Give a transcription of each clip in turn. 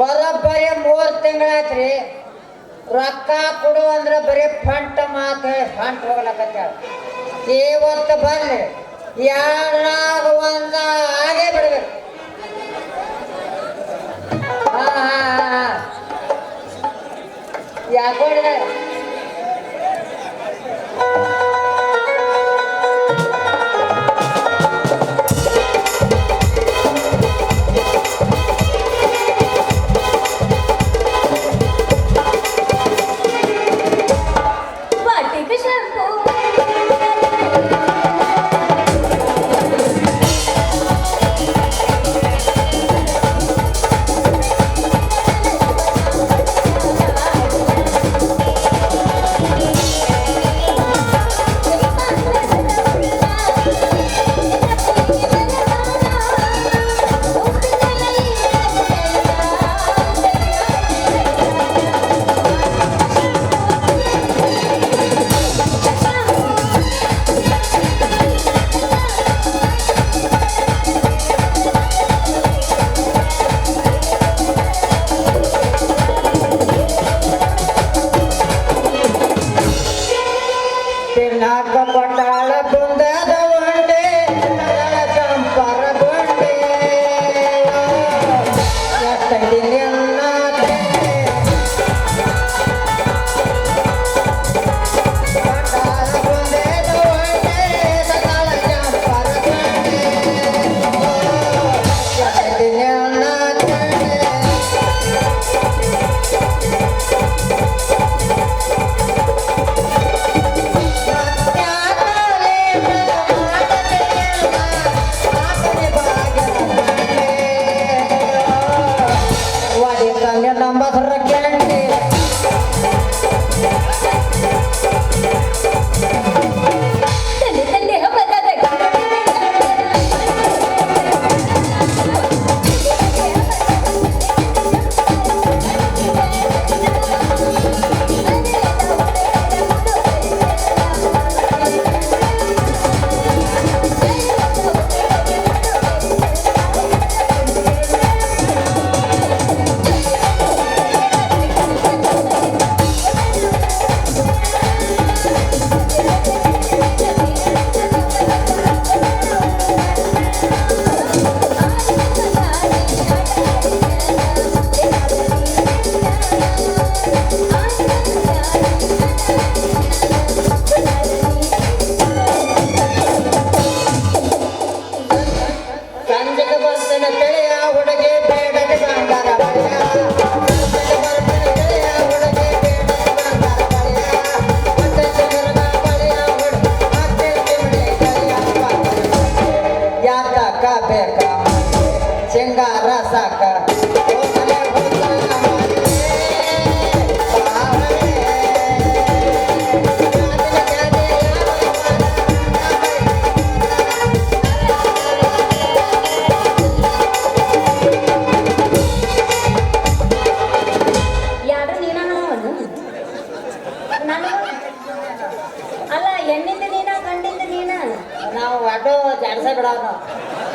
ಬರೋಬ್ಬರಿ 3 ತಿಂಗಳಾತ್ರಿ. ರೊಕ್ಕ ಕೊಡು ಅಂದ್ರೆ ಬರೀ ಫಂಟ್ ಮಾತು ಹೇಳಿ ಫಂಟ್ ಹೋಗ್ಲಕತ್ತ. ಇವತ್ತು ಬರ್ಲಿ ಯಾರಾಗ ಒಂದ ಆಗೇ ಬಿಡ್ಬೇಕು. ಯಾಕೋಡ್ರೆ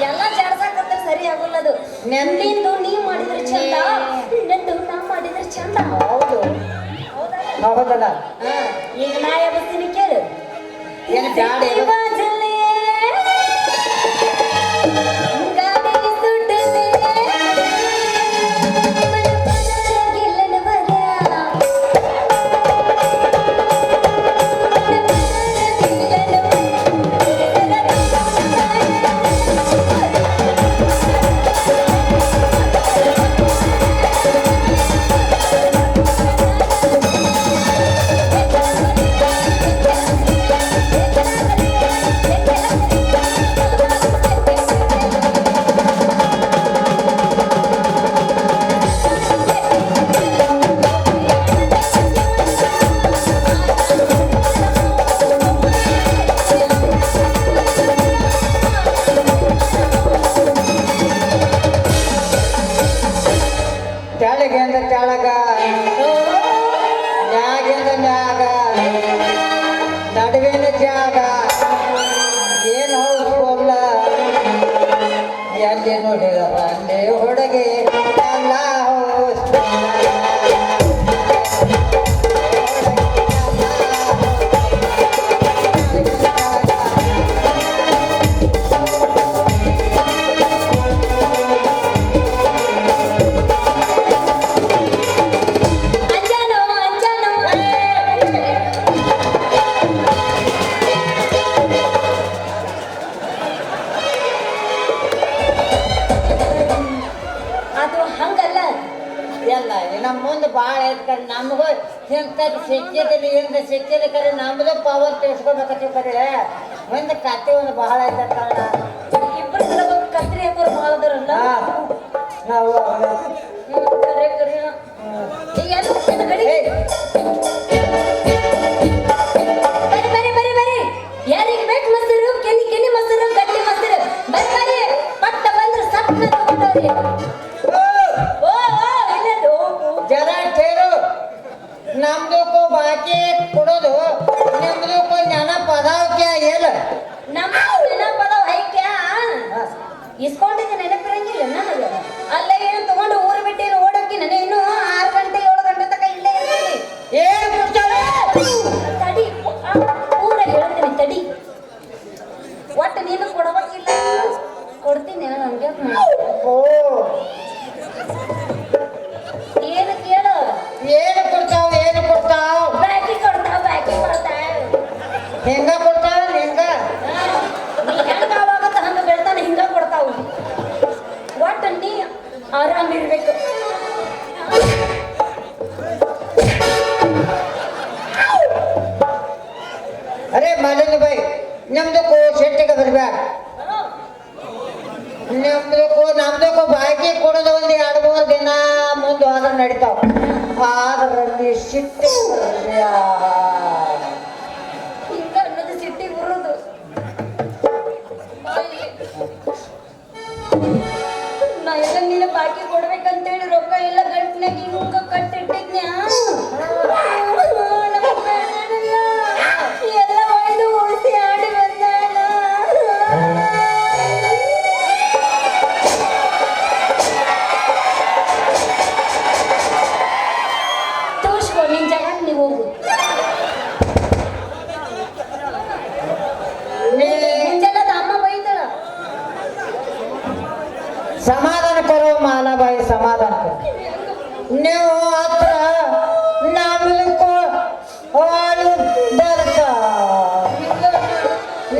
ಎಲ್ಲ ಜಾಡ್ಸಾಕಂತ ಸರಿ ಆಗುಲ್ಲದು. ನೆನ್ನಿಂದು ನೀ ಮಾಡಿದ್ರೆ ಚಂದ, ನಿನ್ನಂದು ನಾ ಮಾಡಿದ್ರೆ ಚಂದ. ಹೌದು ಹೌದಲ್ಲ. ಈಗ ನಾ ಯಾವತ್ತೀನಿ ಕೇಳು. ಏನು ಜಾಡಿ ಕೆಳಗಿಂದ ಕೆಳಗ ಮ್ಯಾಗಿಂದ ಮ್ಯಾಗ ನಡುವಿನ ಜಾಗ ಏನು ಹೌಸ್ಫುಲ್ಲ ಎಲ್ಲಿ ನೋಡಿದ ಅಲ್ಲಿ ಹುಡುಗಿ ಎಲ್ಲ ಹೌಸ್ ಅಂಜಾನೋ ಅಂಜಾನೋ ಅದು ಹಂಗಲ್ಲ. ಎಲ್ಲ ನಮ್ಮ ಮುಂದೆ ಭಾಳ ಐತ್ಕರೆ ನಮಗೂ ಇಂಥದ್ದು ಸಿಕ್ಕಿದಲ್ಲಿ ಇಂದ ಸಿಕ್ಕಿದ ಕರೆ ನಮ್ದು ಪವರ್ ತಿಳಿಸ್ಕೊಬೇಕತ್ತೀವಿ ಕರೆ ಮುಂದೆ ಕತೆ ಒಂದು ಭಾಳ ಐತೆ ಕಾರಣ ಇಬ್ಬರು ಸಲ ಕತ್ರಿ ಹಾಕೋರು ಮಾಡಿದ್ರಲ್ಲ. ನಾವು ಕರೆ ಕರೆ ಈಗ ಎಲ್ಲ ಹೋಗ್ತೇನೆ ಗಡಿ. ಬರಿ ಬರಿ ಬರಿ ಬರಿ ಯಾರಿಗೆ ಬೇಕು ಮೊಸರು ಕೆನಿ ಕೆನಿ ಮೊಸರು ಗಟ್ಟಿ ಮೊಸರು ಬರಿ ಬರಿ ಪಟ್ಟ ಬಂದ್ರೆ ಸಟ್ನ ತಗೊಂಡವ್ರಿ. ಓ ಓ ಇಲ್ಲದು ಜರ ಕೇರು ನಮ್ದಕ್ಕೂ ಬಾಕಿ ಕೊಡೋದು ನಿಮ್ದಕ್ಕೂ ಜನ ಪದಾವಕ್ಕೆ ಇಲ್ಲ ನಮ್ಮ ನೆನಪದವ ಐಕ್ಯ ಇಸ್ಕೊಂಡಿದ್ದೆ ನೆನಪಿರಂಗಿಲ್ಲ ನನಗೆ. ಅಲ್ಲ ಏನು ತಗೊಂಡು ಊರು ಬಿಟ್ಟು ಓಡೋಕಿ ನನಗೆ ಇನ್ನೂ 6 ಗಂಟೆ 7 ಗಂಟೆ ತನಕ ಇಲ್ಲೇ ಇರ್ತೀನಿ. ಏನು ಕೊಡ್ತಾರೆ ತಡಿ ಪೂರ ಹೇಳ್ತೀನಿ ತಡಿ. ಒಟ್ಟು ನೀನು ಕೊಡಬೇಕಿಲ್ಲ ಕೊಡ್ತೀನಿ ನಮ್ಗೆ. ಓ ಏನು ಕೇಳು. ಏನು ಕೊಡ್ತಾವ ಏನು ಕೊಡ್ತಾವ ಬಾಕಿ ಕೊಡ್ತಾವ ಬಾಕಿ ಕೊಡ್ತಾವ. ಹೆಂಗ ಕೊಡ್ತಾವ ಹೆಂಗ ನೀ ಹೆಂಗ ಆವಾಗತ್ತ ಹಂಗ ಬೆಳ್ತಾನೆ ಹಿಂಗ ಕೊಡ್ತಾವು. ಒಟ್ಟು ನೀ ಆರಾಮ್ ಇರ್ಬೇಕು. ಅರೆ ಮಾಲಿಂದ ಬೈ ನಮ್ದಕ್ಕೂ ಶೆಟ್ಟಿಗೆ ಬರ್ಬೇಡ ನಮ್ದಕ್ಕೂ ಬಾಕಿ ಕೊಡೋದು ಒಂದು 2-3 ದಿನ ಮುಂದೆ ಹೋದ್ರೆ ನಡೀತಾವ ಆದ್ರಲ್ಲಿ ಸಿಟ್ಟು ಹಿಂಗ ಅನ್ನೋದು ಸಿಟ್ಟಿಗೆ ಬರೋದು. ನಾ ಎಲ್ಲ ನೀನ ಬಾಕಿ ಕೊಡ್ಬೇಕಂತೇಳಿ ರೊಕ್ಕ ಎಲ್ಲ ಗಂಟ್ನಾಗ ಹಿಂಗ ಕಟ್ಟಿಟ್ಟಿದ್ನ್ಯಾ. ಎಲ್ಲ ಒಯ್ದು ಉಳಿಸಿ ಆಡಿ ಬಂದಾಳ. ತೋರ್ಸ್ಕೊ ನಿನ್ ಜಗತ್ ನೀವು ಹೋಗು. ಮುಂಜಾನೆ ಅಮ್ಮ ಬೈತಾಳ. ಸಮಾಧಾನ ಕೊರೋ ಮಾಲಾಬಾಯಿ ಸಮಾಧಾನ ಕೊರೋ ನೀವು ಹತ್ರ ನಮ್ದಕ್ಕೂ ಹಾಲು ಬರ್ತ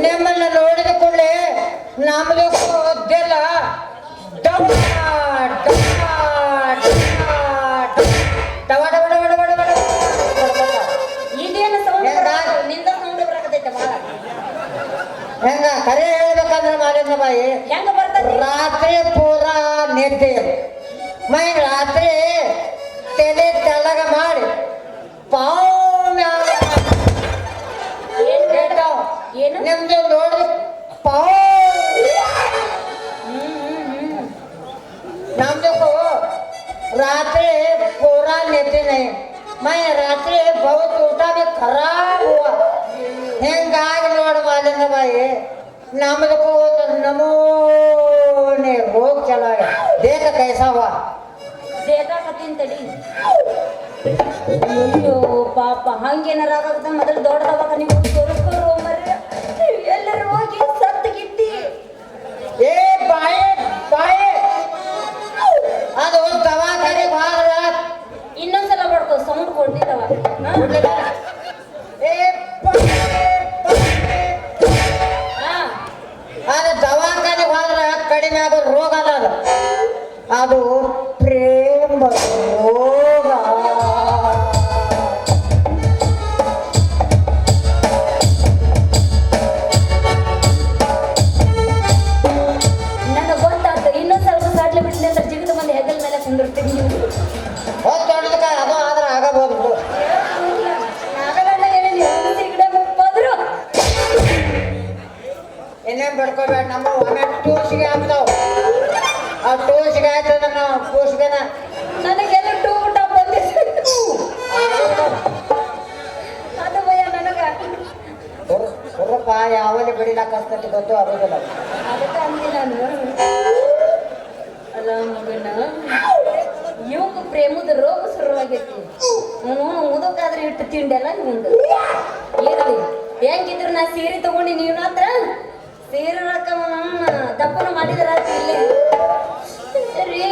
ನಿಮ್ಮನ್ನ ನೋಡಿದ ಕೂಡಲೇ ನಮ್ದಕ್ಕೂ ಒದ್ದೆಲ್ಲ ಡವ ಡವ ಡವ ಡವ ಡವ ಡವ ಡವ ಇದೇನು ಸೌಂಡ್ ನಿಂದ ಸೌಂಡ್ ಬರಕತೈತೆ ಬಾಳ. ಹೆಂಗ ಕರೆ ಹೇಳ್ಬೇಕಂದ್ರೆ ಮಾಲಿಂದ ಬಾಯಿ ಹೆಂಗ ಬರ್ತೈತಿ ರಾತ್ರಿ ಪೂರಾ ನಿದ್ದೆ ಮೈ ರಾತ್ರಿ ತಲೆ ತೆಳಗ ಮಾಡಿ ಪಾವ್ ಏನ್ ಬೇಡ ಏನು ನಿಮ್ದು ನೋಡಿ ಪಾವ್ ನಮ್ದಕ್ಕೂ ರಾತ್ರಿ ಪೂರಾ ನಿದ್ದೆ ನೈ ಮೈ ರಾತ್ರಿ बहुत ಊಟ भी खराब हुआ ಹೆಂಗಾಗಿ ನೋಡು ಮಾಲಿಂದ ಬಾಯಿ ನಮ್ದಕ್ಕೂ ನಮೂನೆ ರೋಗ ಚಲೋ ದೇಹ ಕೈಸಾ हुआ ಬೇಕಾಕತ್ತೀನಿ ತಡಿ. ಅಯ್ಯೋ ಪಾಪ ಹಂಗೇನಾರ ಆಗತ್ತ ಮೊದಲು ದೊಡ್ಡದವಾಗ ನೀವು ತೋರಿಸ್ಕೊರು ಮರ್ರೆ. ಎಲ್ಲರೂ ಹೋಗಿ ಸತ್ತು ಗಿಟ್ಟಿ ಏ ಬಾಯಿ ಬಾಯಿ ಅದು ದವಾಖಾನೆ ಬಾರ ಇನ್ನೊಂದ್ಸಲ ಬಡ್ಕೋ ಸೌಂಡ್ ಕೊಡ್ತಿದ್ದವ. ಏ ಬಾಯಿ, ಹಾ ಅದು ದವಾಖಾನೆ ಹೋದ್ರ ಕಡಿಮೆ ಆಗೋ ರೋಗ ಅಲ್ಲ ಅದು ಪ್ರೇಮ ರೋಗ. ನನಗೆ ಗೊತ್ತಾಯ್ತು. ಇನ್ನೊಂದ್ ಸ್ವಲ್ಪ ಸಾಡ್ಲೆ ಬಿಟ್ಟಿದೆ ಅಂತ ಜಿಗಿದ ಮಂದಿ ಹೆಗಲ್ ಮೇಲೆ ಕುಂದಿರ್ತೀನಿ. ಹೊತ್ತೊಂಡದಕ್ಕ ಅದು ಆದ್ರೆ ಆಗಬಹುದು ಬಿಡು. ಆಗಲ್ಲ ಏನೇನು ಗಿಡ ಮುಪ್ಪದ್ರು ಇನ್ನೇನು ಬಡ್ಕೋಬೇಡ ನಮ್ಮ ಒಮ್ಮೆ ಟೂಸಿಗೆ ಆಗ್ತಾವ ಆ ಟೂಸಿಗೆ ಆಯ್ತಂದ್ರೆ ನಾವು ಟೂಸ್ಗೆನ ನನಗೆಲ್ಲ ಟೂ ಊಟ ಬಂದಿತ್ತು. ಅದು ಭಯ ನನಗ. ಸುರಪ್ಪ ಯಾವಲ್ಲಿ ಬಿಡಿಲಾಕ ಹಸ್ತೈತಿ ಗೊತ್ತು ಆಗೋದಿಲ್ಲ. ಅದಕ್ಕೆ ಅಂದಿ ನಾನು ಅಲ್ಲ ಮಗನ ಇವಾಗ ಪ್ರೇಮ ಕೆಮ್ಮುದು ರೋಗ ಶುರುವಾಗೈತಿ. ಮುದಕ್ಕಾದ್ರೆ ಇಟ್ಟು ತಿಂಡೆಲ್ಲ ನಿಮ್ದು ಇರಲಿ. ಹೆಂಗಿದ್ರು ನಾ ಸೀರೆ ತಗೊಂಡಿ ನೀವು ಹತ್ರ ಸೀರೆ ರೊಕ್ಕ ದಪ್ಪನ ಮಾಡಿದ್ರ ಇಲ್ಲಿ ಸರಿ.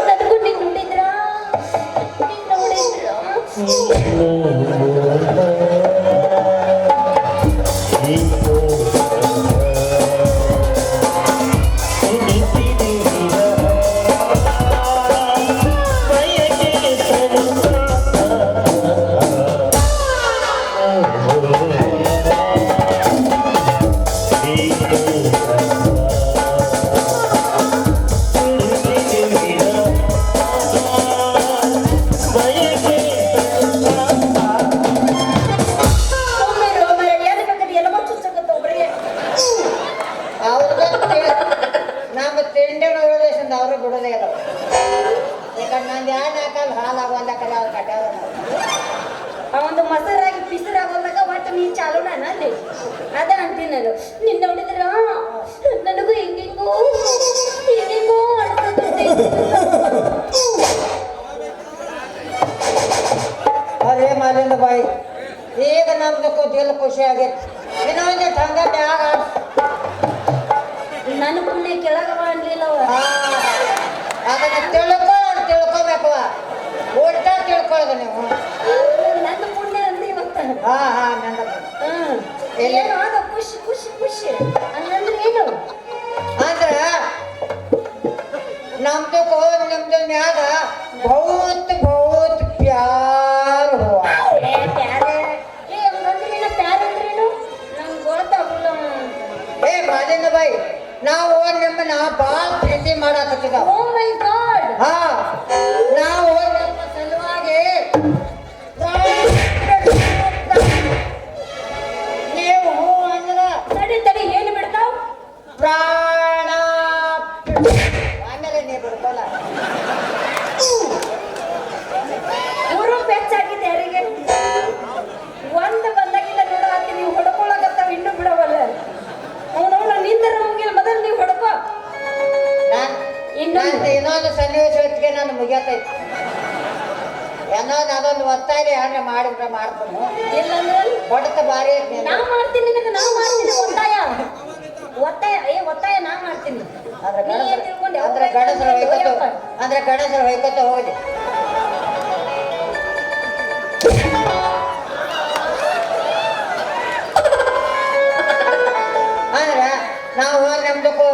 ನನಗೂ ನೀನು ನೋಡಿದ್ರ ನಮ್ಮ ತಿಂಡಿ ನೋಡೋದೇಶಂದ ಅವರು ಬಿಡೋದೇ ಇಲ್ಲ. ಯಾಕಂದ್ರೆ ನಂದು ಯಾರು ಹಾಕಲ್ಲ ಹಾಲಾಗುವಂದಕ್ಕಲ್ಲ ಅವ್ರು ಕಟ್ಟಾವ. ಒಂದು ಮೊಸರಾಗಿ ಪಿಸರಾಗೋದಾಗ ಒಟ್ಟು ನೀನು ಚಾಲೋಣ ಅಲ್ಲಿ ಅದ ಅಂತೀನಿ ನಾನು. ನಿನ್ನ ನೋಡಿದ್ರ ನನಗೂ ಹಿಂಗಿಂಗೂ ಅನ್ಸುತ್ತೆ. ಅದೇ ಮಾಲಿಂದ ಬಾಯಿ ಈಗ ನಮ್ದಕ್ಕೂ ದಿಲ್ ಖುಷಿ ಆಗೈತಿ. ಇನ್ನೊಂದು ಹಂಗ ಮ್ಯಾಗ ನನ್ನ ಪುಣ್ಯ ಕೆಳಗ ಮಾಡ್ಲಿಲ್ಲವ. ಅದನ್ನ ತಿಳ್ಕೊಬೇಕವ. ಊಟ ತಿಳ್ಕೊಳ್ಳೋದು ನೀವು. ನನ್ನ ಪುಣ್ಯ ಅಂದಿ ಇವತ್ತ. ಏನು ಆಗ ಖುಷಿ ಖುಷಿ ಖುಷಿ ಹಂಗಂದ್ರೆ ಏನು ಅಂದ್ರ ನಮ್ದಕ್ಕೂ ನಿಮ್ದು ಮ್ಯಾಗ ಬಹುತ್ ಪ್ಯಾರ ಏ ಮಾಲಿಂದ ಬಾಯಿ ನಾವು ನಿಮ್ಮನ್ನ ಭಾಳ ಪ್ರೀತಿ ಮಾಡಾಕತ್ತಿದ್ದಾವ. ಹಾ ನಾವು ನಿಮ್ಮ ಸಲುವಾಗಿ ನೀವು ಅಂದ್ರ ತಡಿ ಏನು ಬಿಡ್ತಾವ ಪ್ರಾಣ ಆಮೇಲೆ ನೀವು ಬಿಡ್ಕೋಲ್ಲ. ಮೂರು ಪೆಚ್ಚಾಗಿದೆ ಯಾರಿಗೆ ಒಂದು ಬಂದಾಗಿಲ್ಲ ನೋಡ ಹತ್ತಿ ನೀವು ಹೊಡ್ಕೊಳಕತ್ತಾವ ಇನ್ನೂ ಬಿಡವಲ್ಲ. ಅವನವನ ನಿಂತರ ಮುಗಿಲ್ಲ ಮೊದಲು ನೀವು ಹೊಡ್ಕೋ. ಇನ್ನೊಂದು ಸನ್ನಿವೇಶ ಹೊತ್ತಿಗೆ ನಾನು ಮುಗಿಯತೈತಿ. ಅದೊಂದು ಒತ್ತಾಯ ಹಣ್ಣು ಮಾಡಿದ್ರೆ ಮಾಡ್ಕೊಂಡು ಇಲ್ಲಂದ್ರೆ ಹೊಡೆತ ಭಾರಿ ಐತಿ. ನಾ ಮಾಡ್ತೀನಿ ನಿನಗೆ ನಾ ಮಾಡ್ತೀನಿ ಒತ್ತಾಯ ನಾ ಮಾಡ್ತೀನಿ. ಅಂದ್ರೆ ಗಡಸರು ಹೊಯ್ಕೊತ ಹೋಗಿ ಅಂದ್ರೆ ನಾವು ನಮ್ದಕ್ಕೂ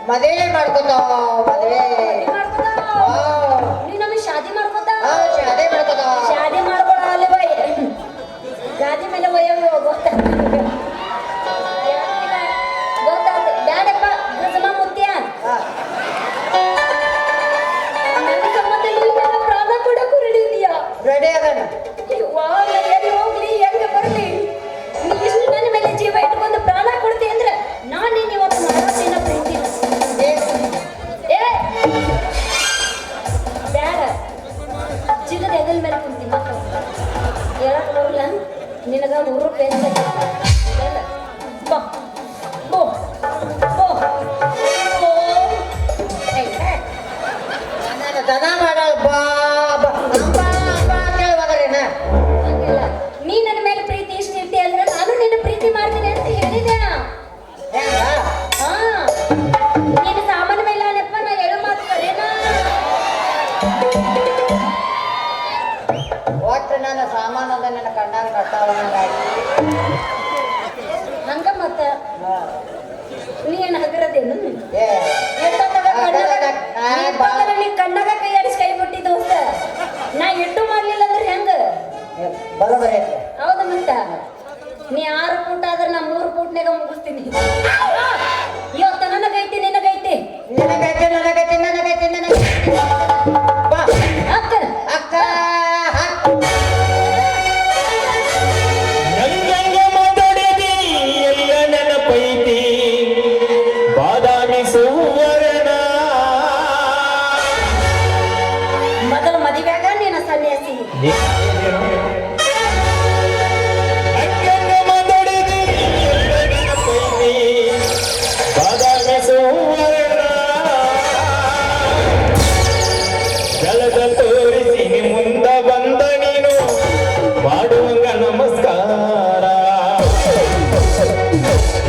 ಮದುವೆ ಮಾಡ್ಕೊತಾವ. ಮದುವೆ ಶಾದಿ ಮಾಡ್ಕೊತ ಶಾದಿ ಮಾಡ್ಕೊತಾವ. ಶಾದಿ ಮಾಡ್ಕೊಳ್ಳ ಬೈ ಗಾದಿ ಮೇಲೆ ಒಯ್ಯ ಗೊತ್ತಾಗ್ತದೆ ಬ್ಯಾಡಪ್ಪ ಗಜಮ ಮುತ್ಯ ನನ್ನ ಸಂಬಂಧದಲ್ಲಿ ಪ್ರಾಣ ಕೂಡ ಕುರುಡಿದೀಯಾ ರೆಡಿ ಅದಾನ. ಎಲ್ಲಿ ಹೋಗ್ಲಿ ಹೆಂಗೆ ಬರ್ಲಿ ನೀ ಇಷ್ಟು ನನ್ನ ಮೇಲೆ ಜೀವ ಇಟ್ಕೊಂಡು ಪ್ರಾಣ ಕೊಡ್ತಿ ಅಂದ್ರೆ ನಾನು ನೀನು ಇವತ್ತು ಮಾಡೋದಿನ ಪ್ರೀತಿ ಏ ಬ್ಯಾಡ ಚಿಗದ ಎದಲ್ ಮೇಲೆ ಕುಂತೀನಿ ಹೇಳಕ್ ಬರಲ್ಲ ನಿನಗ 100 ರೂಪಾಯಿ ಬಾ ಬೋ ಬೋ ಬೋ ನಾನು ದನ ಮಾಡಲ್ ಬಾ ಕೇಳುವಾಗರೇನ ನೀ ನನ್ನ ಮೇಲೆ ಪ್ರೀತಿ ಇಷ್ಟ ಇರ್ತಿ ಅಂದ್ರೆ ನಾನು ನಿನ್ನ ಪ್ರೀತಿ ಮಾಡ್ತೀನಿ ಅಂತ ಹೇಳಿದೆ. ಹಾ ನೀನು ಸಾಮಾನ್ಯ ಮೇಲೆ ಅನಪ್ಪ ನಾ ಹೇಳು ಮಾತು ಕರೇನಾ ಒಟ್ಟು ನನ್ನ ಸಾಮಾನು ಅದ ನನ್ನ ಕಣ್ಣಾಗ ಕಟ್ಟಾವ ಹಂಗ ಮತ್ತ ನೀ ಏನು ಹಗರದೇನು ನೀ ಕಣ್ಣಾಗ ಕೈ ಆಡಿಸಿ ಕೈ ಬಿಟ್ಟಿ ದೋಸ್ತ ನಾ ಎಟ್ಟು ಮಾಡ್ಲಿಲ್ಲ ಅಂದ್ರೆ ಹೆಂಗ ಬರೋಬರಿ. ಹೌದ ಮತ್ತ ನೀ 6 ಫೂಟ್ ಆದ್ರೆ ನಾ 3 ಫೂಟ್ನಾಗ ಮುಗಿಸ್ತೀನಿ. ಇವತ್ತ ನನಗೈತಿ ನಿನಗೈತಿ ಬಾ ಅಕ್ಕ ಅಕ್ಕ ಮೊದಲು ಮದುವೆಯಾಗ ನೀನ ಸನ್ಯಾಸಿ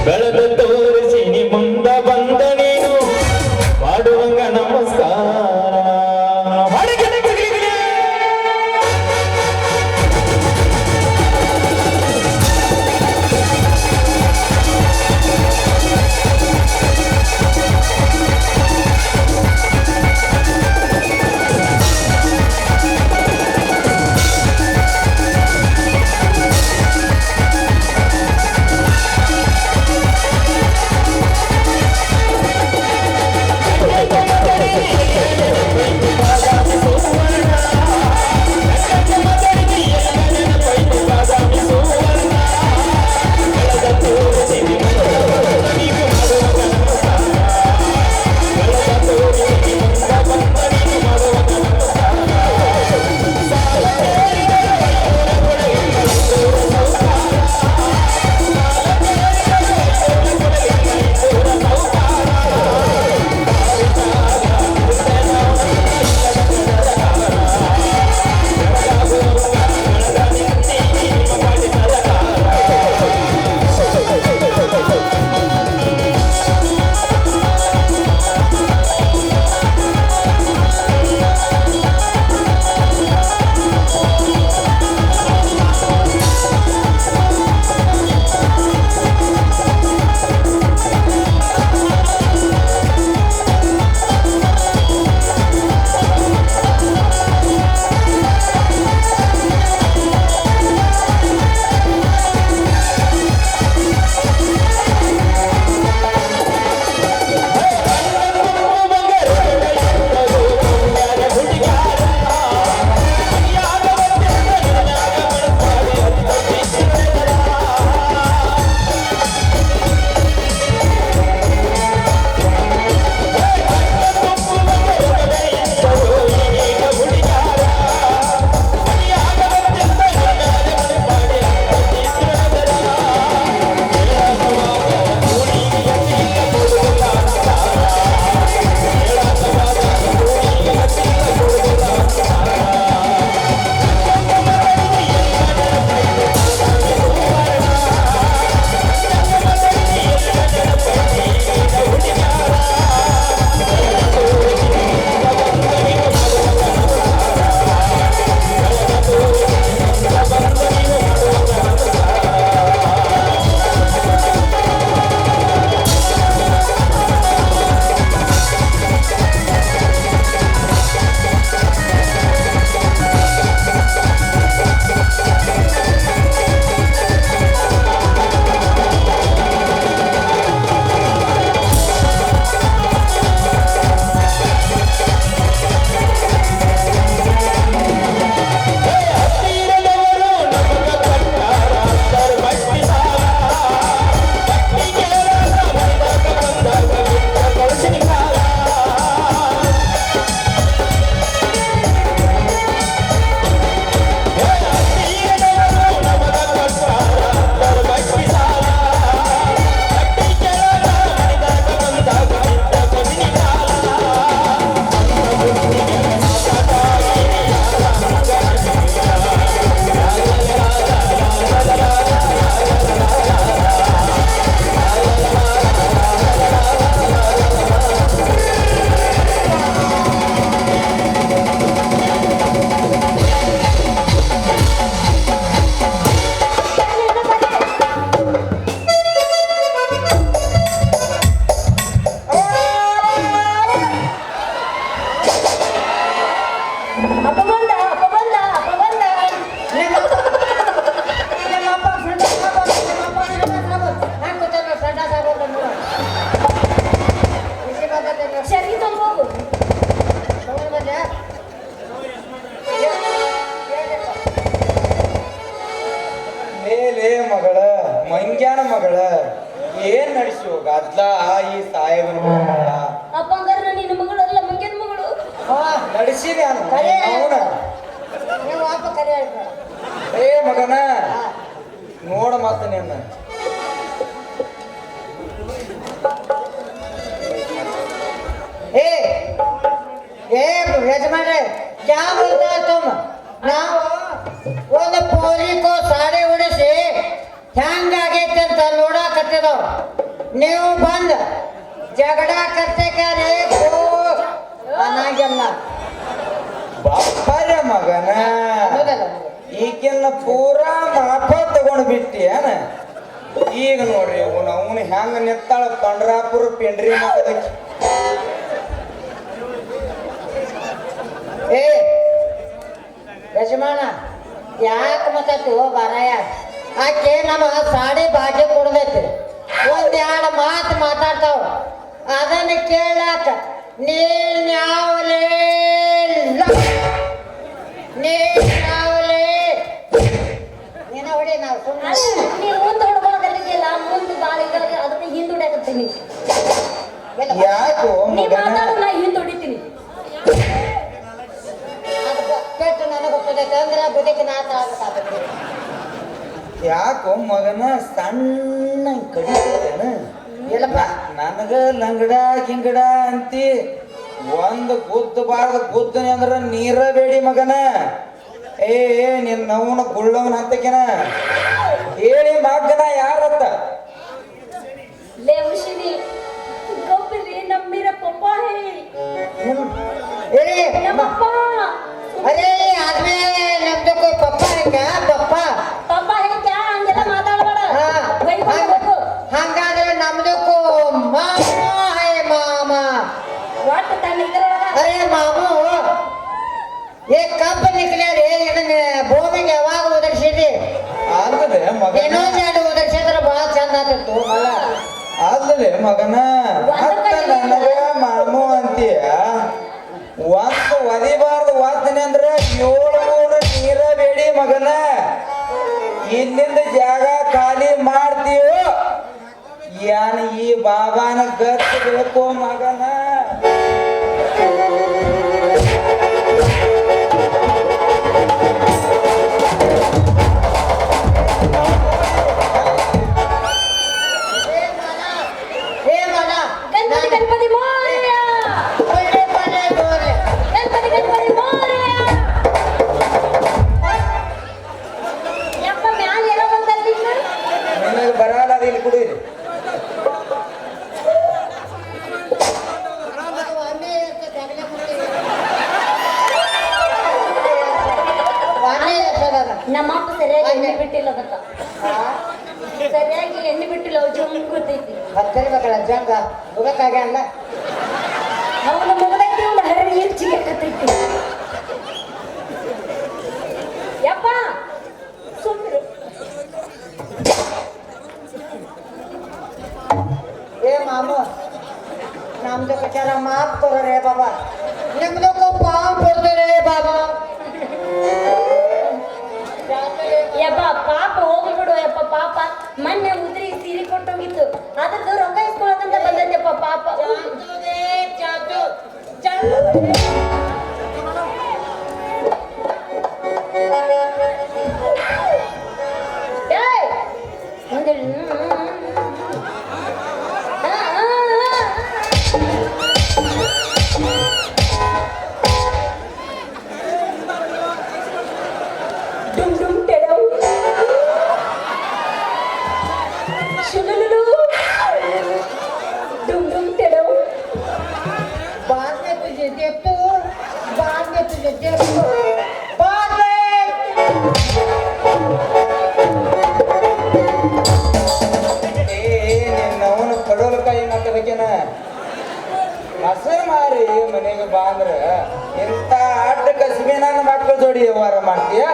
ಬೆಳೆದ ತೋರಿಸಿ ನೀ ಮುಂದ ಬಂದ ನೀನು ಮಾಡುವಂಗ ನಮಸ್ಕಾರ ಮಾಡಿ ಗಿಲಿ ಗಿಲಿ ಗಿಲಿ. ಮಂಗ್ಯಾನ ಮಗಳ ಏನ್ ನಡೆಸು ಗದ್ಲ ಈ ಸಾಹೇಬನ ಅಪ್ಪ ಹಂಗಾರ ನಿನ್ನ ಮಗಳಲ್ಲ ಮಂಗ್ಯನ ಮಗಳು ನಡೆಸಿದೆ ಅವನ ನೀವು ಅಪ್ಪ ಕರೆ ಹೇಳ್ತಾರೆ ಏ ಮಗನ ನೋಡ ಮತ್ತ ನಿನ್ನ ए यजमान क्या बोलता है तुम ನಾವು ಒಂದು ಪೋರಿ ಕೋ ಸಾಡೆ ಉಡಿಸಿ ಹೆಂಗಾಗೈತೆ ಅಂತ ನೋಡಾಕ ಆಗ್ತದವ್ ನೀವು ಬಂದ ಜಗಳ ಕತ್ತೇಕಾರೆ ಅನ್ನಂಗಿಲ್ಲ. ಬಾಪರ ಮಗನ ಹೌದಲ್ಲ? ಈಗಿನ ಪೂರಾ ಮಾಪ ತಗೊಂಡ್ ಬಿಟ್ಟಿ ಏನ ಈಗ ನೋಡ್ರಿ ಅವನು ಹೆಂಗ ನಿತ್ತಾಳ ಪಂಡ್ರಾಪುರ ಪಿಂಡ್ರಿ ಮಗದಕ್ಕೆ. ಏ ಯಜಮಾನ ಯಾಕೆ ಮತ್ತತ್ತು ಬಾರಯ್ಯ ಆಕೆ ನಮ್ಮ ಸಾಡಿ ಬಾಟಿ ಕೊಡ್ದೈತಿ ಒಂದೆರಡು ಮಾತು ಮಾತಾಡ್ತಾವ ಅದನ್ನ ಕೇಳಾಕ ನೀನ್ಯಾವಲೇ ನೀನ ಹೊಡಿ ನಾವು ಸುಮ್ಮನೆ ನೀನು ಮುಂದೆ ಹೊಡ್ಕೊಳಕತ್ತಿದ್ದಿಲ್ಲ ಮುಂದೆ ಬಾಳ ಇದ್ದಾಗ ಅದಕ್ಕೆ ಹಿಂದೆ ಹೊಡ್ಯಾಕತ್ತೀನಿ. ಯಾಕೋ ನೀ ಮಗನ ಮಾತಾಡು ನಾ ಹಿಂದೆ ಹೊಡಿತೀನಿ. ಕೆಟ್ಟು ನನಗೆ ಗೊತ್ತದೈತೆ ಅಂದ್ರೆ ಬದುಕಿ ನಾತ ಆಗತ್ತಾಗ್ತದೆ. ಯಾಕೋ ಮಗನ ಸಣ್ಣ ಕಡಿತೇನ ಇಲ್ಲಪ್ಪ ನನಗ ಲಂಗಡ ಗಿಂಗಡ ಅಂತಿ ಒಂದು ಗುದ್ದಬಾರ್ದು ಗುದ್ದನೆ ಅಂದ್ರ ನೀರ ಬೇಡಿ ಮಗನ. ಏ ನಿನ್ನವನ ಗುಳ್ಳವನ ಅಂತಕಿನ ಹೇಳಿ ಮಗನ ಯಾರತ್ತ ಲೇ ಉಶಿನಿ ಗೊಬ್ಬರಿ ನಮ್ಮಿರ ಪಪ್ಪ ಹೇ ಏ ನಮ್ಮಪ್ಪ ಅರೇ ಆದ್ಮೇ ನಮ್ದಕ್ಕೂ ಪಪ್ಪ ಹೆಂಗ ಪಪ್ಪ ಪಪ್ಪ ಹೇ ಕ್ಯಾ ಹಂಗೆಲ್ಲ ಮಾತಾಡಬೇಡ. ಹಾ, ಬೈಬೇಕು ಹಂಗಾದ್ರೆ ನಮ್ದಕ್ಕೂ ಮಾಮ ಹೇ ಮಾಮ. ಒಟ್ಟು ತನ್ನ ಇದ್ರೊಳಗ ಅರೇ ಮಾಮು ಏ ಕಬ್ಬ ನಿಕ್ಲೆ ರೀ ಇದನ್ನ ಭೂಮಿಗೆ ಯಾವಾಗ ಉದರ್ಸಿದಿ ಆದ್ರೆ ಮಗನ ಇನ್ನೊಂದೆರಡು ಉದರ್ಸಿದ್ರೆ ಬಹಳ ಚಂದ ಆಗ್ತಿತ್ತು ಅಲ್ಲ ಆದ್ರೆ ಮಗನ ಮತ್ತ ನನಗ ಮಾಮು ಅಂತೀಯ ಒಂದು ಒದಿಬಾರ್ದು ವಾಸನೆ ಅಂದ್ರ 7 ನೀರ ಬೇಡಿ ಮಗನ. ಇಲ್ಲಿಂದ ಜಾಗ ಖಾಲಿ ಮಾಡ್ತೀವೋ ಏನ್ ಈ ಬಾಬಾನ ಗತ್ ಬೇಕು ಮಗನ. ಏ ಮನ ಗಣಪತಿ ಗಣಪತಿ ಮೋರ್ಯ ಒಳ್ಳೆ ಮನೆ ಗೋರೆ ಗಣಪತಿ ಗಣಪತಿ ಮೋರ್ಯ. ಯಪ್ಪ ಮ್ಯಾಲ ಏನೋ ಬಂದೈತಿ ನಿನಗೆ ಬರಲ್ಲ ಅದು ಇಲ್ಲಿ ಕುಡಿಯಿರಿ. ನಮ್ಮಪ್ಪ ಸರಿಯಾಗಿ ಎಣ್ಣೆ ಬಿಟ್ಟಿಲ್ಲ ಅದಕ್ಕ ಸರಿಯಾಗಿ ಎಣ್ಣೆ ಬಿಟ್ಟಿಲ್ಲ ಅವು ಜೊಂಗ್ ಗೊತ್ತೈತಿ. ಹತ್ತರಿ ಮಕ್ಕಳ ಜಂಗ ಮುಗಕ್ಕಾಗಲ್ಲ ಅವನ ಮುಗದೈತಿ ಅವನ ಹರಡಿ ಹೆಚ್ಚಿಗೆ ಹಾಕತೈತಿ. ಯಪ್ಪ ಸುಮ್ಮನೆ ಏ ಮಾಮು ನಮ್ದು ಕಚಾರ ಮಾಪ್ ಕೊಡ್ರೆ ಬಾಬಾ ನಿಮ್ದಕ್ಕೂ ಪಾವ್ ಕೊಡ್ತಾರೆ ಬಾಬಾ. ಯಪ್ಪ ಪಾಪ ಹೋಗ್ಬಿಡು ಯಪ್ಪ ಪಾಪ ಮೊನ್ನೆ ಉದ್ರಿ ಸೀರೆ ಕೊಟ್ಟೋಗಿತ್ತು ಅದಕ್ಕೆ ರೊಕ್ಕ ಇಸ್ಕೊಳಕಂತ ಬಂದೈತಪ್ಪ ಪಾಪ. ಏಯ್! ಒಂದೇಳು ಡುಮ್ ಡುಮ್ ಟೆಡವ್ ಶುಲುಲುಲು ಡುಮ್ ಡುಮ್ ಟೆಡವ್ बाद में तुझे देखो बाद में तुझे देखो बाद में ನಿನ್ನವನು ಕಡೋಲ್ ಕೈ ಮಕ್ಕದಕ್ಕೆನ ಹಸರು ಮಾರಿ ಮನೆಗೆ ಬಾಂದ್ರ ಇಂಥ ಅಡ್ಡ ಕಸಬಿ ನನ್ನ ಮಕ್ಕಳ ಜೋಡಿ ವ್ಯವಹಾರ ಮಾಡ್ತೀಯ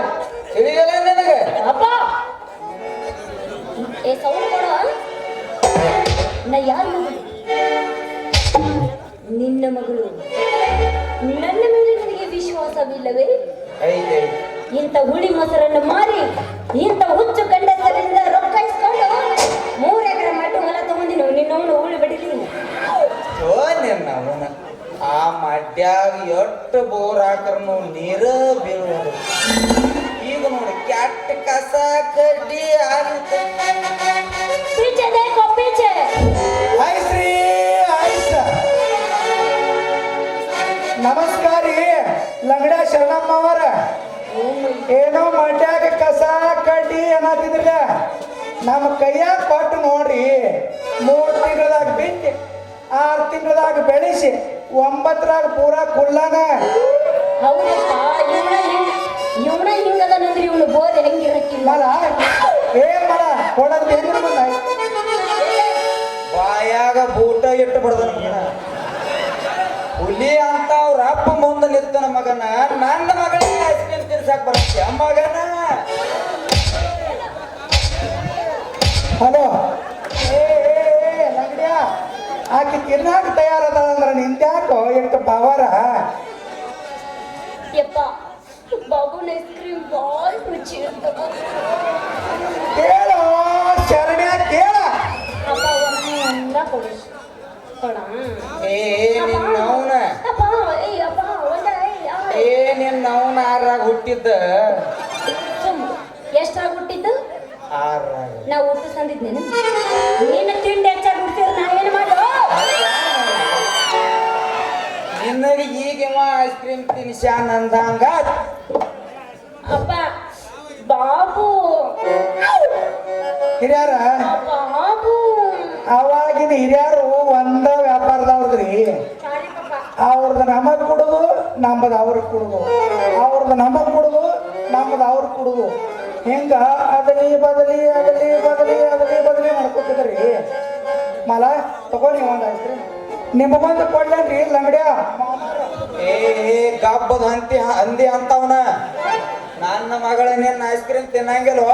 ತಿಳಿಯಲ್ಲ ನನಗೆ. ಅಪ್ಪ ಏ ಸೌಂಡ್ ಕೊಡ ನಾ ಯಾರ ಮಗಳು ನಿನ್ನ ಮಗಳು ನನ್ನ ಮೇಲೆ ನಿನಗೆ ವಿಶ್ವಾಸವಿಲ್ಲವೇ? ಐತೆ ಇಂಥ ಹುಳಿ ಮೊಸರನ್ನು ಮಾರಿ ಇಂಥ ಹುಚ್ಚು ಗಂಡಸರಿಂದ ರೊಕ್ಕ ಇಸ್ಕೊಂಡು 3 ಎಕರೆ ಮಟ್ಟು ಹೊಲ ತಗೊಂಡಿನ ನಿನ್ನವನು ಹುಳಿ ಬಡಿಲಿ. ಓ ನಿನ್ನವನ ಆ ಮಡ್ಯಾಗ ಎಷ್ಟು ಬೋರ್ ಹಾಕ್ರು ನೀರ ಬೀಳುವುದು. ಈಗ ನೋಡಿ ಕ್ಯಾಟ್ ಕಸ ಕಡ್ಡಿ ಪೀಚೆ Dekho ಪೀಚೆ hi Shri hi sir ನಮಸ್ಕಾರ ರೀ ಲಂಗಡ ಶರಣಮ್ಮ ಅವರ ಏನೋ ಮಡ್ಯಾಗ ಕಸ ಕಡ್ಡಿ ಅನ್ನತ್ತಿದ್ರಲ್ಲ ನಮ್ಮ ಕೈಯಾಗ ಕೊಟ್ಟು ನೋಡ್ರಿ ಒಂಬತ್ತರಾಗ ಪೂರಾ ಕುಳ್ಳಾನ ಹೌದಪ್ಪ ಇವನ ಹಿಂಗದನಂದ್ರೆ ಇವನು ಬೋಧೆ ಹೆಂಗಿರಕ್ಕಿಲ್ಲ ಮಲ ಏ ಮಲ ಕೊಡಂತ ಏನ್ರ ಬಂದ ಬಾಯಾಗ ಬೂಟ ಇಟ್ಟು ಬಡ್ದನ ಹುಲಿ ಅಂತ ಅವ್ರ ಅಪ್ಪ ಮುಂದೆ ನಿಂತನ ಮಗನ ನನ್ನ ಮಗಳಿಗೆ ಐಸ್ ಕ್ರೀಮ್ ತಿನ್ಸಾಕ್ ಬರುತ್ತೆ ಮಗನ ಹಲೋ ಏ ಲಂಗಡ್ಯ ಆಕೆ ತಿನ್ನಾಕ ತಯಾರದ ಅಂದ್ರೆ ನಿಂತ್ಯಾಕೋ ಎಷ್ಟು ಪವರ ಯಪ್ಪ ಬಾಬುನ ಐಸ್ ಕ್ರೀಮ್ ಭಾಳ ರುಚಿ ಇರ್ತದ ಕೇಳೋ ಶರಣ್ಯ ಕೇಳ ಅಪ್ಪ ಒಂದ ಕೊಡು ಕೊಡ ಏ ನಿನ್ನವನ ಅಪ್ಪ ಏಯ್ ಅಪ್ಪ ಒಂದ ಏ ನಿನ್ನವನ ಆರಾಗ ಹುಟ್ಟಿದ್ದ ಎಷ್ಟಾಗ ಹುಟ್ಟಿದ್ದು ಆರಾಗ ನಾ ಊಟ ತಂದಿದ್ನೇನು ನೀನು ತಿಂಡಿ ಹೆಚ್ಚಾಗಿ ಹುಡ್ತೀರ ನಾ ಏನು ಮಾಡು ನಿನ್ನಗೆ ಈಗಿವ ಐಸ್ ಕ್ರೀಮ್ ತಿನ್ಸ್ಯಾನ ಅಂದಂಗ ಅಪ್ಪ ಬಾಬು ಹಿರಿಯರ ಬಾಬು ಅವಾಗಿನ ಹಿರಿಯರು ಒಂದ ವ್ಯಾಪಾರದವ್ರದ್ರಿ ಸಾರಿ ಪಾಪ ಅವ್ರದ್ದು ನಮಗ್ ಕೊಡುದು ನಮ್ಮದು ಅವ್ರಿಗೆ ಕೊಡುದು ಅವ್ರದ್ದು ನಮಗ್ ಕೊಡುದು ನಮ್ಮದು ಅವ್ರಿಗೆ ಕೊಡುದು ಹಿಂಗ ಅದಲಿ ಬದಲಿ ಅದಲಿ ಬದಲಿ ಅದಲಿ ಬದಲಿ ಮಾಡ್ಕೊತಿದ್ರಿ ಮಲ ತಗೊಂಡಿ ಒಂದು ಐಸ್ ಕ್ರೀಮ್ ನಿಮಗೊಂದು ಕೊಡ್ಲೇನ್ರಿ ಲಂಗಡ್ಯ ಏ ಗಬ್ಬದ ಹಂದಿ ಅಂತವನ ನನ್ನ ಮಗಳ ನಿನ್ನ ಐಸ್ ಕ್ರೀಮ್ ತಿನ್ನಂಗಿಲ್ವ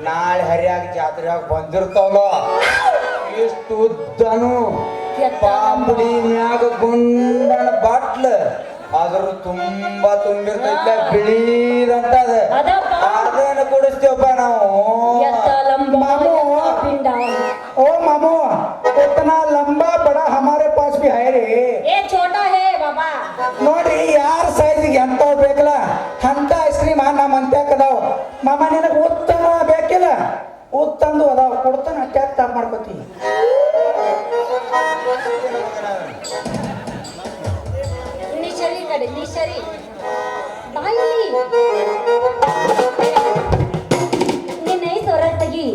ನಾಳೆ ಹರಿಯಾಗ ಜಾತ್ರೆಯಾಗ ಬಂದಿರ್ತಾವಲ್ಲ ಇಷ್ಟು ಉದ್ದನು ಪಾಂಬುಡಿ ಮ್ಯಾಗ ಗುಂಡನ ಬಾಟ್ಲ್ ಅದ್ರ ತುಂಬಾ ತುಂಬಿರ್ತೈತೆ ಬಿಳಿದಂತ ಅದಪ್ಪ. ಅದೇನು ಕುಡಿಸ್ತೇವಪ್ಪ ನಾವು ಎತ್ತ ಲಂಬ ಮಾಮು ಪಿಂಡ ओ मामू उतना लंबा बड़ा हमारे पास भी है रे ಏ ಛೋಟಾ ಹೇ ಬಾಬಾ ನೋಡ್ರಿ ಯಾರ ಸೈಜ್ಗೆ ಎಂತವ್ ಬೇಕಲ್ಲ ಅಂತ ಐಸ್ ಕ್ರೀಮ್ ನಮ್ಮ ಅಂತ್ಯಾಕ ಅದಾವ ಮಾಮ ನಿನಗೆ ಉತ್ತಮ ಬೇಕಿಲ್ಲ ಉತ್ತಂದು ಅದಾವ ಕೊಡ್ತಾನ ಅಟ್ಯಾಕ್ ತಾಪ್ ಮಾಡ್ಕೋತಿ ನೀ ಸರಿ ಕಡೆ ನೀ ಸರಿ ಬಾಯಲ್ಲಿ ನಿನ್ನ ಐದು ಹೊರ ತೆಗಿ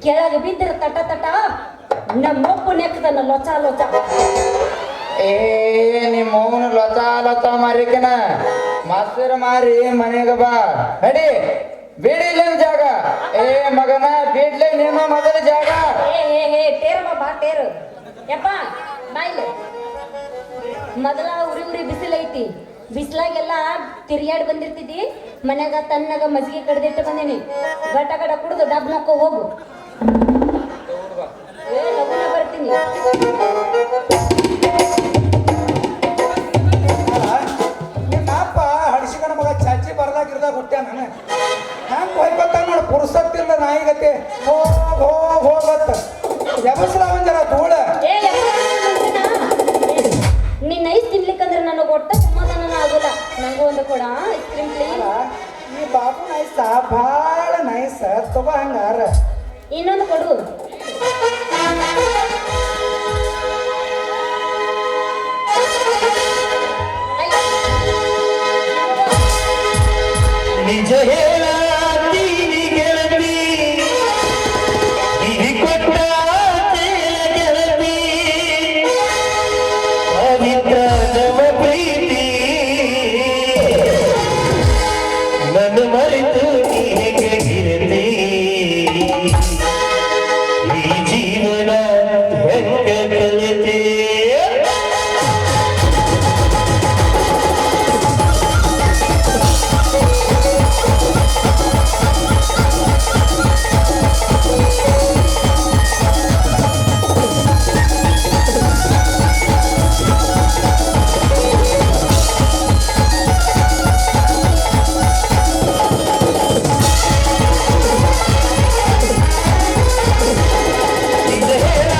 ಕೆಳಗೆ ಬಿದ್ದರೆ ತಟ ತಟ ನಮ್ಮಪ್ಪು ನೆಕ್ಕದನ್ನ ಲೊಚ ಲೊಚ ಏ ನಿಮ್ಮ ಮೌನ ಲತ ಲತ ಮಾರಿಕನ ಮಾಸ್ತರ್ ಮಾರಿ ಮನೆಗೆ ಬಾ ನಡಿ ಬಿಡಿಲ್ಲ ಜಾಗ ಏ ಮಗನ ಬಿಡ್ಲೆ ನಿಮ್ಮ ಮೊದಲ ಜಾಗ ಹೇ ಟೇರು ಬಾಬಾ ಟೇರು ಯಪ್ಪ ಬಾಯ್ಲೆ ಮೊದಲ ಉರಿ ಉರಿ ಬಿಸಿಲೈತಿ ಬಿಸಿಲಾಗೆಲ್ಲ ತಿರ್ಗಾಡಿ ಬಂದಿರ್ತಿದ್ದಿ ಮನ್ಯಾಗ ತನ್ನಾಗ ಮಜ್ಜಿಗೆ ಕಡ್ದಿಟ್ಟು ಬಂದೀನಿ ಗಟ ಗಟ ಕುಡ್ದು ಡಬ್ ನಕ್ಕೋ ಹೋಗು ಏ ಲಗುನ ಬರ್ತೀನಿ ನಿಮ್ಮ ಅಪ್ಪ ಹಡಿಸಿಕಣ ಮಗ ಚಾಚಿ ಬರ್ದಾಗಿರ್ದಾಗ ಹುಟ್ಟ್ಯಾ ನಾನು ಹ್ಯಾಂಗ ಹೋಯ್ಕೊತ ನೋಡು ಪುರ್ಸತ್ತಿಲ್ಲ ನಾಯಿಗತ್ತೆ ಹೋಗತ್ತ ಎಬಸ್ಲ ಒಂದರ ಧೂಳ ಏ ನಿನ್ನ ಐಸ್ ತಿನ್ಲಿಕ್ಕಂದ್ರೆ ನನಗೆ ಒಟ್ಟ ಸಮಾಧಾನ ಆಗೋಲ್ಲ ನಂಗೂ ಒಂದು ಕೊಡ ಐಸ್ ಕ್ರೀಮ್ ಪ್ಲೀಸ್ ಈ ಬಾಬು ನೈಸ ಭಾಳ ನೈಸ ತಗೋ ಹಂಗಾರ ಇನ್ನೊಂದು ಕೊಡು ನಿಜ ಹೇಳೀನಿ ಗೆಳತಿ ಇಲ್ಲಿ ಕೊಟ್ಟ ಗೆಳತಿ ಪವಿತ್ರ ನಮ್ಮ ಪ್ರೀತಿ ನನ್ನ ಮರೆತು ನೀ ಹೇಗೆ ಗಿರತಿ ಈ ಜೀವನ ಹೆಂಗ ಕಲಿತೆ ನಿಜ ಹೇಳ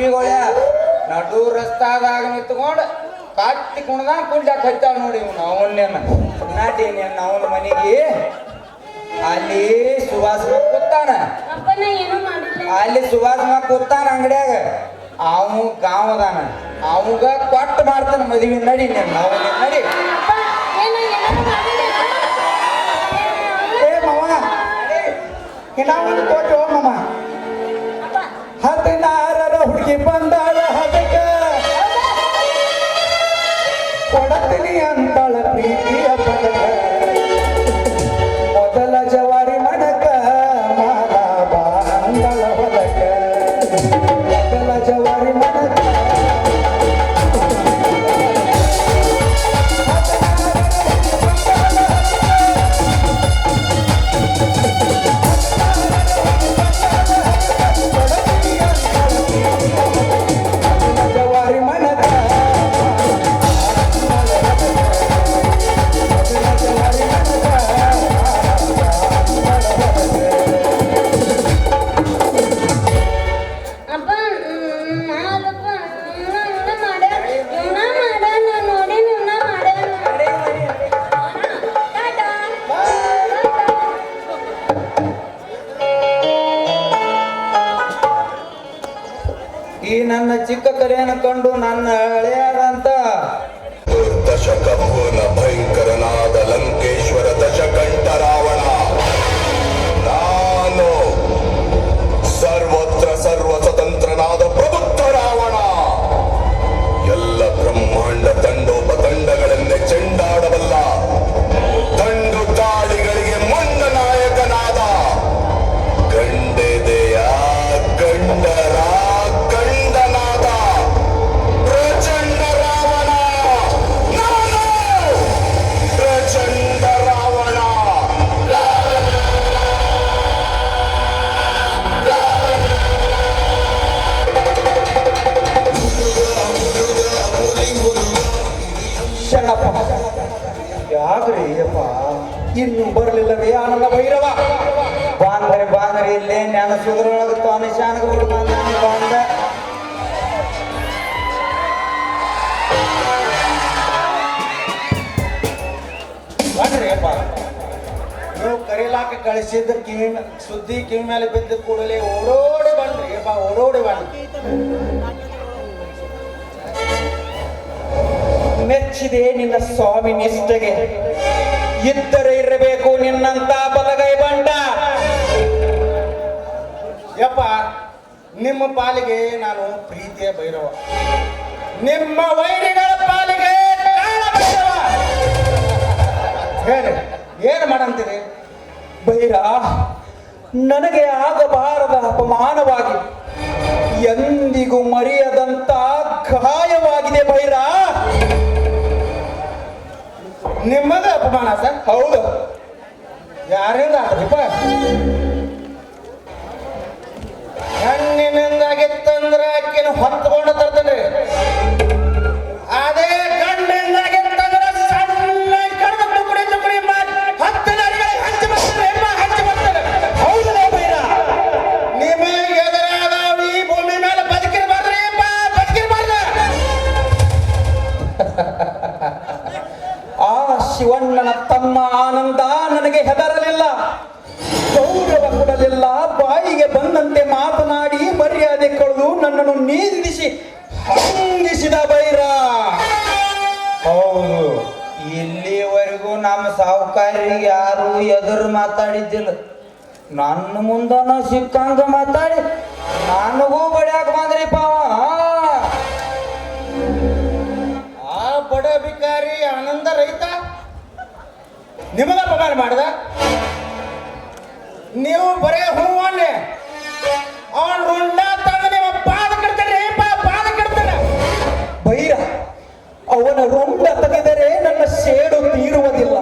ಹುಚ್ಚಿಗೊಳ್ಳ ನಡು ರಸ್ತಾದಾಗ ನಿಂತ್ಕೊಂಡು ಕಟ್ಟಿ ಕುಣ್ದಾಗ ಕುಂಡ್ಯಾಕ ಹಚ್ಚಾಳ ನೋಡಿ ಇವ್ನು ಅವನ್ನೇನ ನಾಟೇನ ಅವನ ಮನೆಗೆ ಅಲ್ಲಿ ಸುವಾಸ ಕೂತಾನ ಅಪ್ಪ ನಾ ಏನೂ ಮಾಡಿಲ್ಲ. ಅಲ್ಲಿ ಸುವಾಸ ಕೂತಾನ ಅಂಗಡ್ಯಾಗ ಅವ ಗಾವದಾನ ಅವಂಗ ಕೊಟ್ಟು ಮಾಡ್ತಾನ ಮದುವೆ ನಡಿ ಅವನ ನಡಿ ಅಪ್ಪ ಏನೋ ಏನಾರು ಮಾಡಿಲ್ಲ. ಏ ಮಾವ ಇನ್ನ ಒಂದು ತೋಟೋ ಮಾಮ ಅಪ್ಪ 16ರ ಹುಡುಗಿ ಬಂದಾಳ ಹದಕ ಕೊಡತೀನಿ ಅಂತಾಳ ಪ್ರೀತಿಯ ಪದಕ ಮೊದಲ ಜವಾರಿ ಮಡಕ ಮಾಲ ಬಾ ಅಂದಳ ಹೊಲಕ ಮೊದಲ ಜವಾರಿ ಮಡಕ ಜವಾರಿ ಮಡಕ ಅಪ್ಪ ನಾದಪ್ಪ ಇವನ ಮಾಡ್ಯಾನ ನೋಡಿ ಇವನ ಮಾಡ್ಯಾನ. ಟಾಟಾ. ಈ ನನ್ನ ಚಿಕ್ಕ ಕರೆಯನ್ನು ಕಂಡು ನನ್ನ ಹಳೆಯದಂತ ದಶಕ ಭುವನ ಭಯಂಕರನಾದ ಲಂಕೇಶ್ವರ ದಶಕಂಠ ರಾವಣ ನಾನು ಸರ್ವತ್ರ ಸರ್ವ ಸ್ವತಂತ್ರನಾದ ಪ್ರಬುದ್ಧ ರಾವಣ ಎಲ್ಲ ಬ್ರಹ್ಮಾಂಡ ತಂಡೋಪತಂಡಗಳನ್ನೇ ಚೆಂಡಾಡಬಲ್ಲ ತಂಡು ತಾಳಿಗಳಿಗೆ ಮೊಂಡ ನಾಯಕನಾದ ಗಂಡೆದೆಯ ಗಂಡರ ಗಂಡನಾದ ಪ್ರಚಂಡ ರಾವಣ ನಾನು ಪ್ರಚಂಡ ರಾವಣ ಶರಣಪ್ಪ ಯಾಕ್ರಿ ಅಪ್ಪ ಇನ್ನು ಬರಲಿಲ್ಲವೇ ಆನಂದ ಭೈರವ ಬಾಂದ್ರೆ ಇಲ್ಲೇ ಜ್ಞಾನ ಸುಧರೊಳಗ ತಾನು ಶಾನಗ ಬಾಂಧ ಬನ್ರಿ ಅಪ್ಪ ನೀವು ಕರೀಲಾಕ ಕಳಿಸಿದ ಸುದ್ದಿ ಕಿವಿ ಮೇಲೆ ಬಿದ್ದ ಕೂಡಲೇ ಓಡೋಡಿ ಬನ್ರಿ ಅಪ್ಪ ಓಡೋಡಿ ಬನ್ರಿ ಮೆಚ್ಚಿದೆ ನಿನ್ನ ಸ್ವಾಮಿ ನಿಷ್ಠೆಗೆ ಇದ್ದರೆ ಇರಬೇಕು ನಿನ್ನಂತ ಬಲಗೈ ಬಂಡ ಯಪ್ಪ ನಿಮ್ಮ ಪಾಲಿಗೆ ನಾನು ಪ್ರೀತಿಯ ಭೈರವ ನಿಮ್ಮ ವೈರಿಗಳ ಪಾಲಿಗೆ ಕಾಳ ಭೈರವ ಹೇಳಿ ಏನು ಮಾಡಂತೀರಿ ಭೈರ ನನಗೆ ಆಗಬಾರದ ಅಪಮಾನವಾಗಿ ಎಂದಿಗೂ ಮರೆಯದಂತ ಗಾಯವಾಗಿದೆ ಭೈರ ನಿಮ್ಮದ ಅಪಮಾನ ಸರ್ ಹೌದು ಯಾರಿಂದ ಆದ್ರಿಪ್ಪ ಹೆಣ್ಣಿನಿಂದಾಗಿತ್ತಂದ್ರ ಆಕಿನ ಹೊತ್ಕೊಂಡು ತರ್ತೇನೆ ಅದೇ ಗಂಡಿಂದಾಗಿತ್ತಂದ್ರ ಸಣ್ಣ ಕಡಿಮೆ ತುಕಡಿ ಮಾಡಿ 10 ನರಿಗಳಿಗೆ ಹಂಚಿ ಬರ್ತಾರೆ ಹಂಚಿ ಬರ್ತಾರೆ ಹೌದಲ್ಲ ಬೈರ ನಿಮಗೆ ಎದುರಾದ ಈ ಭೂಮಿ ಮೇಲೆ ಬದುಕಿರ್ಬಾರ್ದ್ರಿ ಬದುಕಿರ್ಬಾರ್ದ ಆ ಶಿವಣ್ಣನ ತಮ್ಮ ಆನಂದ ನನಗೆ ಹೆದರಲಿಲ್ಲ ಗೌರವ ಕೊಡಲಿಲ್ಲ ಬಾಯಿಗೆ ಬಂದಂತೆ ಮಾತನಾಡಿ ಮರ್ಯಾದೆ ಕಳೆದು ನನ್ನನ್ನು ನಿಂದಿಸಿ ಹಂಗಿಸಿದ ಬೈರ ಹೌದು ಇಲ್ಲಿವರೆಗೂ ನಮ್ಮ ಸಾಹುಕಾರಿಗೆ ಯಾರು ಎದುರು ಮಾತಾಡಿದ್ದಿಲ್ಲ ನನ್ನ ಮುಂದನ ಸಿಕ್ಕಂಗ ಮಾತಾಡಿ ನನಗೂ ಬಡಿಯಾಕ ಬಂದ್ರಿಪ್ಪ ಆ ಬಡ ಬಿಕಾರಿ ಆನಂದ ರೈತ ನಿಮಗ ಅಪಮಾನ ಮಾಡ್ದ ನೀವು ಬರೇ ಹೂವನ್ನೇ ಅವನ್ ರುಂಡ ತಂದು ನಿಮ್ಮ ಪಾದ ಕಡ್ತಾನೆ ಪಾದ ಕಡ್ತಾನೆ ಬೈರ ಅವನ ರುಂಡ ತೆಗೆದರೆ ನನ್ನ ಸೇಡು ತೀರುವುದಿಲ್ಲ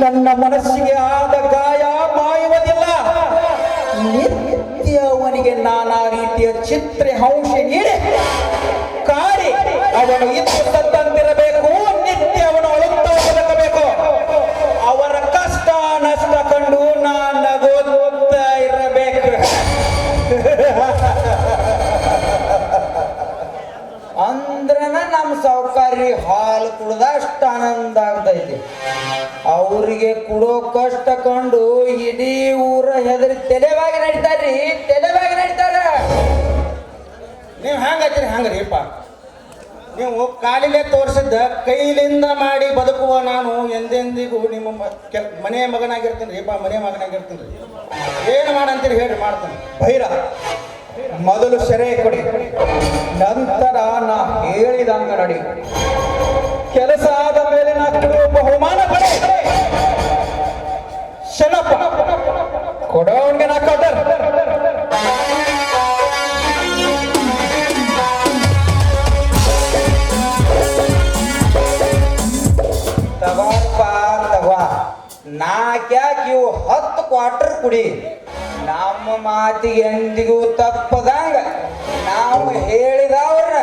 ನನ್ನ ಮನಸ್ಸಿಗೆ ಆದ ಗಾಯ ಮಾಯುವುದಿಲ್ಲ ನಿತ್ಯ ಅವನಿಗೆ ನಾನಾ ರೀತಿಯ ಚಿತ್ರ ಅಂಶ ನೀಡಿ ಕಾಡಿ ಅವನು ಇದ್ದು ಸತ್ತಂತಿರಬೇಕು ನಿತ್ಯ ಅವನು ಅಳುತ್ತಾ ಬದುಕಬೇಕು ಅವರ ಕಷ್ಟ ನಷ್ಟ ಕಂಡು ನಾನು ಗೊತ್ತಾ ಇರಬೇಕು ಅವರಿಗೆ ಕೊಡೋ ಕಷ್ಟ ಕಂಡು ಇಡೀ ಊರ ಹೆದರಿ ತಲೆವಾಗಿ ನಡೀತಾರ್ರಿ, ತಲೆವಾಗಿ ನಡೀತಾರ. ನೀವು ಹ್ಯಾಂಗತ್ತೀರಿ ಹಂಗ್ರಿಪ್ಪ. ನೀವು ಕಾಲಿಲೆ ತೋರಿಸಿದ್ದ ಕೈಲಿಂದ ಮಾಡಿ ಬದುಕುವ ನಾನು ಎಂದೆಂದಿಗೂ ನಿಮ್ಮ ಮನೆ ಮಗನಾಗಿರ್ತೀನಿ ರೀಪ, ಮನೆ ಮಗನಾಗಿರ್ತೀನಿ. ಏನು ಮಾಡಂತೀರಿ ಹೇಳ್ರಿ, ಮಾಡ್ತೀನಿ. ಭೈರ ಮೊದಲು ಸೆರೆ ಕೊಡಿ, ನಂತರ ನಾ ಹೇಳಿದಂಗ ನಡಿ. ಕೆಲಸ ಆದ ಮೇಲೆ ನಾ ಕೊಡುವ ಬಹುಮಾನ ಪಡೆ. ಶನಪ್ಪ ಕೊಡೋನ್ಗೆ ನಾ ಕೊಟ್ಟರ್. ತಗೋಪ್ಪ ತಗೋ, ನಾಕ್ಯಾಕೆ ಇವು 10 ಕ್ವಾರ್ಟರ್ ಕುಡಿ. ನಮ್ಮ ಮಾತಿಗೆ ಎಂದಿಗೂ ತಪ್ಪದಂಗ ನಾವು ಹೇಳಿದವ್ರ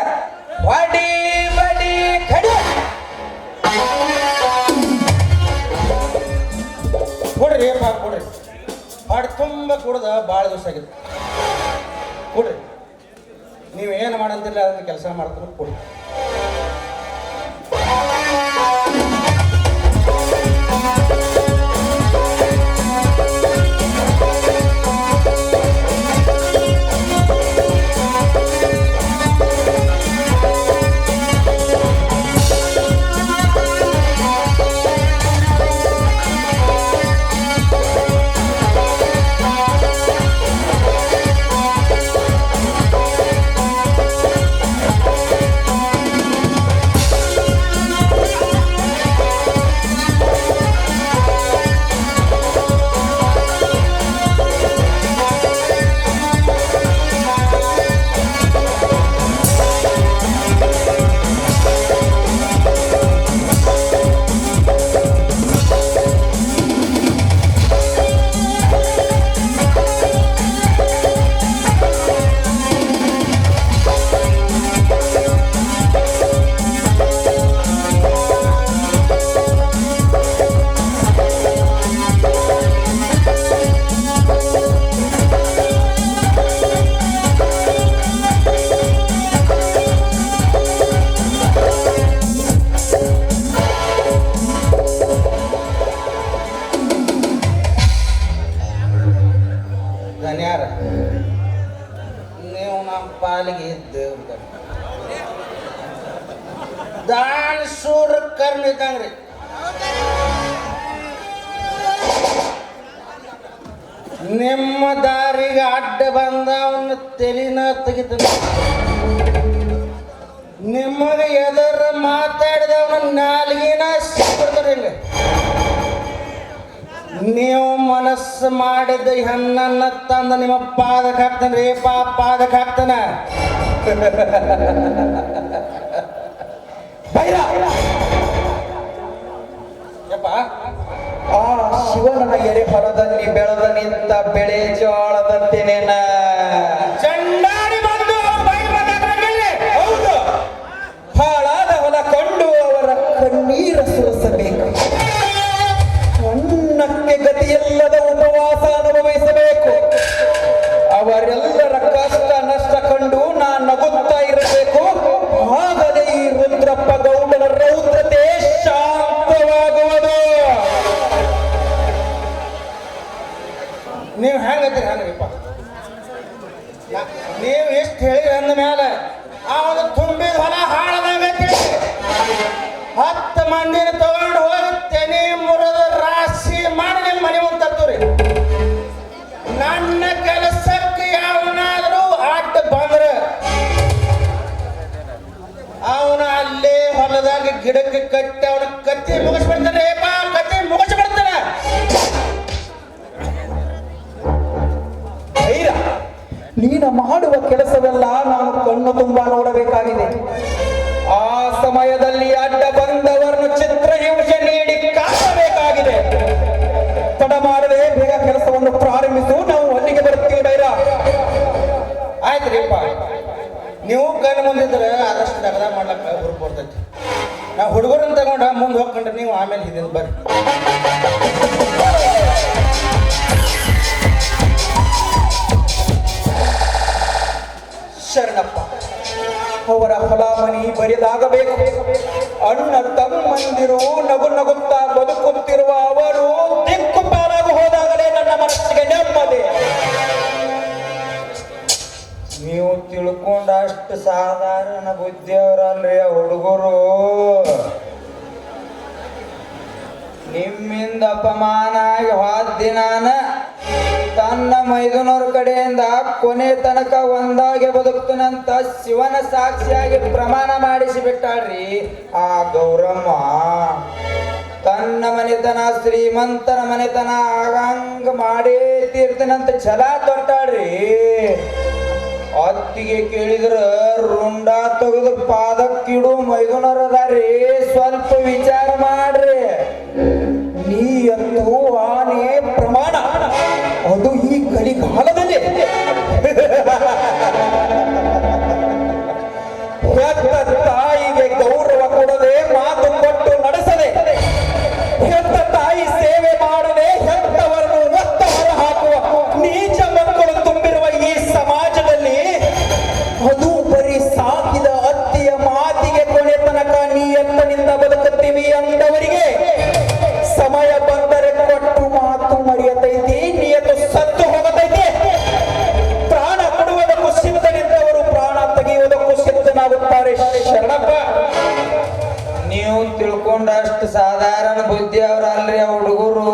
ಬಡಿ ಬಡಿ ಕಡಿ. ಕೊಡ್ರಿ ಅಪ್ಪ ಕೊಡ್ರಿ, ಹೊಟ್ಟೆ ತುಂಬ ಕುಡ್ದ ಭಾಳ ದಿವಸ ಆಗಿತ್ತು. ಕೊಡ್ರಿ, ನೀವು ಏನು ಮಾಡಂತಿಲ್ಲ ಅದನ್ನ ಕೆಲಸ ಮಾಡ್ತಾರೆ ಕೊಡ್ರಿ. ಧನ್ಯಾರ, ನೀವು ನಮ್ಮ ಪಾಲಿಗೆ ಇದ್ದೇವ್ರ ದಾನ್ ಸೂರ್ ಕರ್ಣ ಇದ್ದಂಗ್ರಿ. ನಿಮ್ಮ ದಾರಿಗೆ ಅಡ್ಡ ಬಂದ ಅವನ್ನ ತೆಲಿನ ತೆಗಿತಾನ. ನಿಮಗೆ ಎದರ ಮಾತಾಡಿದವನ ನಾಲ್ಗಿನ ಸಿಕ್ಬಿಡ್ತಾರೆ. ಹಿಂಗೆ ನೀವು ಮನಸ್ಸು ಮಾಡಿದ ಹೆಣ್ಣನ್ನ ತಂದ ನಿಮ್ಮ ಪಾದಕ್ಕೆ ಹಾಕ್ತಾನೆ ರೀ, ಪಾದಕ್ಕೆ ಹಾಕ್ತಾನ. ಯಪ್ಪ, ಆ ಶಿವನ ಎರೆ ಹೊಲದಲ್ಲಿ ಬೆಳೆದ ನಿಂತ ಬೆಳೆ ಜೋಳದಂತೆನೇನ ಚಂಡಾಡಿ ಬಂದು ಹೌದು, ಹಾಳಾದ ಹೊಲ ಕೊಂಡು ಅವರ ಕಣ್ಣೀರ ಸುರಿಸಬೇಕು. ಅನ್ನಕ್ಕೆ ಗತಿಯಿಲ್ಲದ ಉಪವಾಸ ಅನುಭವಿಸಬೇಕು. ಅವರೆಲ್ಲರ ಕಷ್ಟ ನಷ್ಟ ಕಂಡು ನಾ ನಗುತ್ತಾ ಇರಬೇಕು. ಆಗಲೇ ಈ ರುದ್ರಪ್ಪ ಗೌಡನ ರೌದ್ರತೆ ಶಾಂತವಾಗುವುದು. ನೀವು ಹೆಂಗತ್ತೀರಿ ಹಂಗ್ರಿಪ್ಪ. ನೀವು ಎಷ್ಟು ಹೇಳಿ ಅಂದ ಮೇಲೆ ಅವನು ತುಂಬಿದ ಹೊಲ ಹಾಳದಾಗೈತಿ. 10 ಮಂದಿನ ತಗೊಂಡು ಹೋಗಿ ತೆನಿ ಮುರಿದ ರಾಶಿ ಮಾಡಿ ನಿಮ್ಮ ಮನೆ ಮುಂದೆ ತರ್ತೀರಿ. ನನ್ನ ಕೆಲಸಕ್ಕೆ ಯಾವನಾದರೂ ಅಡ್ಡ ಬಂದ್ರೆ ಅವನ ಅಲ್ಲೇ ಹೊಲದಾಗ ಗಿಡಕ್ಕೆ ಕಟ್ಟಿ ಅವನ ಕತ್ತಿ ಮುಗಿಸ್ಬಿಡ್ತಾನೆ. ಕತ್ತಿ ಮುಗಿಸ್ಬಿಡ್ತಾನೆ. ಧೈರ್ಯ, ನೀನು ಮಾಡುವ ಕೆಲಸವೆಲ್ಲ ನಾನು ಕಣ್ಣು ತುಂಬಾ ನೋಡಬೇಕಾಗಿದೆ. ಆ ಸಮಯದಲ್ಲಿ ಅಡ್ಡ ಬಂದವರನ್ನು ಚಿತ್ರಹಿಂಸೆ ನೀಡಿ ಕಾಣಬೇಕಾಗಿದೆ. ತಡ ಮಾಡದೆ ಬೇಗ ಕೆಲಸವನ್ನು ಪ್ರಾರಂಭಿಸು, ನಾವು ಅಲ್ಲಿಗೆ ಬರ್ತೀವಿ. ಧೈರ್ಯ ಆಯ್ತು ರೀಪ್ಪ, ನೀವು ಕಣ್ಣು ಮುಂದಿದ್ರೆ ಆದಷ್ಟು ದಗದ ಮಾಡ್ಲಕ್ಕ ಹುರುಪು ಬರ್ತೈತಿ. ನಾವು ಹುಡುಗರನ್ನ ತಗೊಂಡ ಮುಂದೆ ಹೋಗ್ಕೊಂಡ್ರೆ ನೀವು ಆಮೇಲೆ ಹಿಂದಿನ ಬರ್ರಿ. ಶರಣಪ್ಪ, ಅವರ ಹೊಲ ಮನಿ ಬರಿದಾಗಬೇಕು. ಅಣ್ಣ ತಮ್ಮಂದಿರು ನಗು ನಗುತ್ತಾ ಬದುಕುತ್ತಿರುವ ಅಪಮಾನ ಆಗಿ ಹೋದ ದಿನಾನ ತನ್ನ ಮೈದುನವ್ರ ಕಡೆಯಿಂದ ಕೊನೆ ತನಕ ಒಂದಾಗೆ ಬದುಕ್ತನಂತ ಶಿವನ ಸಾಕ್ಷಿಯಾಗಿ ಪ್ರಮಾಣ ಮಾಡಿಸಿ ಬಿಟ್ಟಾಳ್ರಿ ಆ ಗೌರಮ್ಮ. ತನ್ನ ಮನೆತನ ಶ್ರೀಮಂತನ ಮನೆತನ ಆಗಂಗ ಮಾಡೇ ತೀರ್ತನಂತ ಛಲ ತೊಟ್ಟಾಳ್ರಿ. ಅತ್ತಿಗೆ ಕೇಳಿದ್ರ ರುಂಡ ತೆಗೆದು ಪಾದಕ್ಕಿಡು ಮೈದುನರದಾರಿ, ಸ್ವಲ್ಪ ವಿಚಾರ ಮಾಡ್ರಿ. ನೀ ಎಂದು ಆನೆ ಪ್ರಮಾಣ, ಅದು ಈ ಕಲಿಕಾಲದಲ್ಲಿ ಹೆತ್ತ ತಾಯಿಗೆ ಗೌರವ ಕೊಡದೆ, ಮಾತು ಕೊಟ್ಟು ನಡೆಸದೆ, ಹೆತ್ತ ತಾಯಿ ಸೇವೆ ಮಾಡದೆ, ಹೆತ್ತವರನ್ನು ಒತ್ತ ಹೊರ ಹಾಕುವ ನೀಚ ಮಕ್ಕಳು ತುಂಬಿರುವ ಈ ಸಮಾಜದಲ್ಲಿ ಅದು ಬರೀ ಸಾಕಿದ ಅತ್ತಿಯ ಮಾತಿಗೆ ಕೊನೆ ತನಕ ನೀ ಎತ್ತನಿಂದ ಬದುಕುತ್ತೀವಿ ಅಂದವರಿಗೆ ಸಮಯ ಬಂದರೆ ಕೊಟ್ಟು ಮಾತು ಮರೆಯತೈತಿ, ನಿಯತು ಸತ್ತು ಹೋಗತೈತಿ. ಪ್ರಾಣ ಕೊಡುವುದಕ್ಕೂ ಸಿದ್ಧನಿದ್ದವರು ಪ್ರಾಣ ತೆಗೆಯುವುದಕ್ಕೂ ಸಿದ್ಧನಾಗುತ್ತಾರೆ. ಶರಣಪ್ಪ, ನೀವು ತಿಳ್ಕೊಂಡಷ್ಟು ಸಾಧಾರಣ ಬುದ್ಧಿ ಅವ್ರಲ್ರಿ ಆ ಹುಡುಗರು.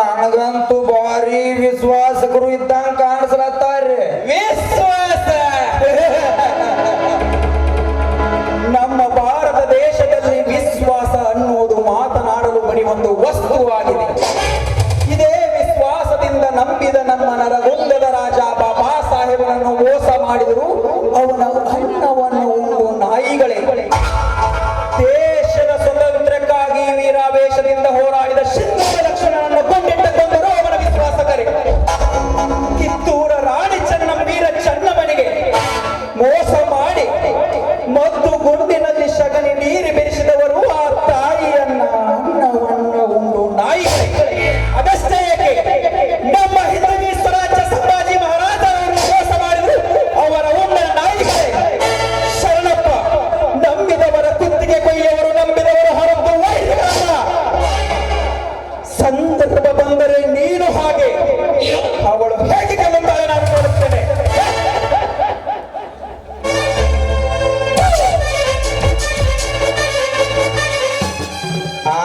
ನನಗಂತೂ ಭಾರಿ ವಿಶ್ವಾಸಕರು ಇದ್ದಂಗ ಕಾಣಿಸ್ಲತ್ತಾರ್ರಿ. ವಿಶ್ವಾಸ ನಮ್ಮ ಭಾರತ ದೇಶದಲ್ಲಿ ವಿಶ್ವಾಸ ಅನ್ನುವುದು ಮಾತನಾಡಲು ಬರೀ ಒಂದು ವಸ್ತುವಾಗಿದೆ. ಇದೇ ವಿಶ್ವಾಸದಿಂದ ನಂಬಿದ ನಮ್ಮ ನರಗುಂದದ ರಾಜ ಬಾಬಾ ಸಾಹೇಬನನ್ನು ಮೋಸ ಮಾಡಿದರು ಅವನ ಅನ್ನವನ್ನು ಉಂಡು ನಾಯಿಗಳೇ. ದೇಶದ ಸ್ವಾತಂತ್ರ್ಯಕ್ಕಾಗಿ ವೀರಾವೇಶದಿಂದ ಹೋರಾಡಿದ ಸಿಂಧೂರ ಲಕ್ಷ್ಮಣನನ್ನು ಕೊಂದಿಟ್ಟ ಕೊಂದರು ಅವನ ವಿಶ್ವಾಸಕರೇ. ಕಿತ್ತೂರ ರಾಣಿ ವೀರ ಚೆನ್ನಮ್ಮನಿಗೆ ಮೋಸ ಮಾಡಿ ಮತ್ತು ಗುಂಡಿನಲ್ಲಿ ಸಗಣಿ ನೀರು ಬೆರೆಸಿದವರು ಆ ತಾಯಿಯನ್ನ ಅನ್ನವನ್ನ ಉಂಡು ನಾಯಿಗಳೇ. ಅದಷ್ಟೇ ಏಕೆ, ನಮ್ಮ ಹಿಂದೂ ಸ್ವರಾಜ್ಯ ಸಂಭಾಜಿ ಮಹಾರಾಜ ಅವರನ್ನು ಮೋಸ ಮಾಡಿದ್ರು ಅವರ ಉಂಡ ನಾಯಿಗಳೇ. ಶರಣಪ್ಪ, ನಂಬಿದವರ ಕುತ್ತಿಗೆ ಕೊಯ್ಯವರು, ನಂಬಿದವರ ಹೊರತು ವೈರಿಗಳಲ್ಲ. ಸಂದರ್ಭ ಬಂದರೆ ನೀನು ಹಾಗೆ, ಅವಳು ಹೇಗೆ ಗೆಲ್ಲುತ್ತಾಳೆ ನಾನು ನೋಡುತ್ತೇನೆ. ಆ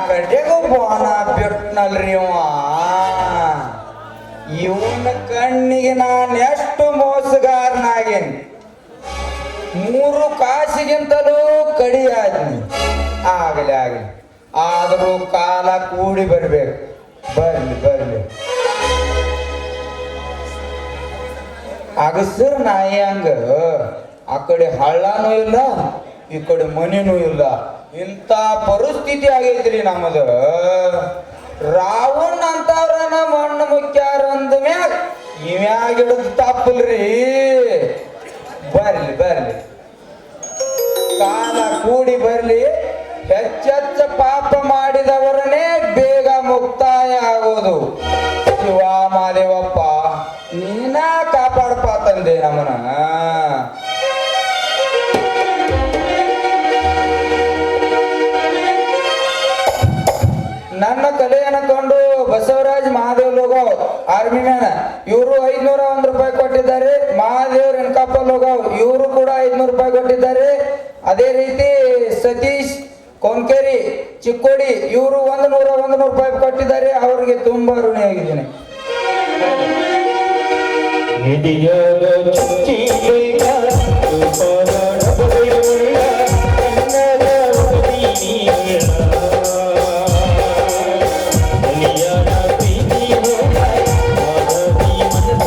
ಕಡೆಗೂ ಬೋನ ಬಿಟ್ನಲ್ರಿ ಇವ. ಇವನ ಕಣ್ಣಿಗೆ ನಾನು ಎಷ್ಟು ಮೋಸಗಾರನಾಗೇನಿ. 3 ಕಾಸಿಗಿಂತಲೂ ಕಡಿಯಾದ್ನಿ. ಆಗಲಿ ಆಗಲಿ, ಆದರೂ ಕಾಲ ಕೂಡಿ ಬರ್ಬೇಕು. ಬರ್ಲಿ ಬರ್ಲಿ. ಅಗಸರ್ ನಾಯಿ ಹಂಗ ಆ ಕಡೆ ಹಳ್ಳನೂ ಇಲ್ಲ, ಈ ಕಡೆ ಮನೆನೂ ಇಲ್ಲ. ಇಂಥ ಪರಿಸ್ಥಿತಿ ಆಗೈತ್ರಿ ನಮ್ಮದು. ರಾವಣ ಅಂತವ್ರನ ಮಣ್ಣು ಮುಖ್ಯಾರ ಅಂದ ಮ್ಯಾಗ ಇವ್ಯಾಗ ಹಿಡಿದು ತಪ್ಪಲ್ರಿ. ಬರ್ಲಿ ಬರ್ಲಿ, ಕಾಲ ಕೂಡಿ ಬರ್ಲಿ. ಹೆಚ್ಚೆಚ್ಚ ಪಾಪ ಮಾಡಿದವರನ್ನೇ ಬೇಗ ಮುಕ್ತಾಯ ಆಗೋದು. ಶಿವ ಮಾದೇವಪ್ಪ, ನೀನ ಕಾಪಾಡಪ್ಪ ತಂದೆ ನಮ್ಮನ. ನನ್ನ ಕಲೆಯನ್ನು ಕೊಂಡು ಬಸವರಾಜ್ ಮಹಾದೇವ್ ಲೋಗಾವ್ ಆರ್ಮಿ ಮ್ಯಾನ್ ಇವರು 501 ರೂಪಾಯಿ ಕೊಟ್ಟಿದ್ದಾರೆ. ಮಹಾದೇವ್ ರೆಣಕಪ್ಪ ಲೋಗಾವ್ ಇವರು ಕೂಡ 500 ರೂಪಾಯಿ ಕೊಟ್ಟಿದ್ದಾರೆ. ಅದೇ ರೀತಿ ಸತೀಶ್ ಕೊಂಕೇರಿ ಚಿಕ್ಕೋಡಿ ಇವರು 100 ರೂಪಾಯಿ ಕೊಟ್ಟಿದ್ದಾರೆ. ಅವರಿಗೆ ತುಂಬಾ ಋಣಿಯಾಗಿದ್ದೇನೆ. ನಿಧಿಯದ ಚುಚ್ಚಿಗೆಯ ಉಪರಡಬೆಯುಳ್ಳ ಕನ್ನಡ ಉದಿನಿಯ ದುನಿಯಾದ ಪ್ರೀತಿಯ ಮನದಿ ಮನಸ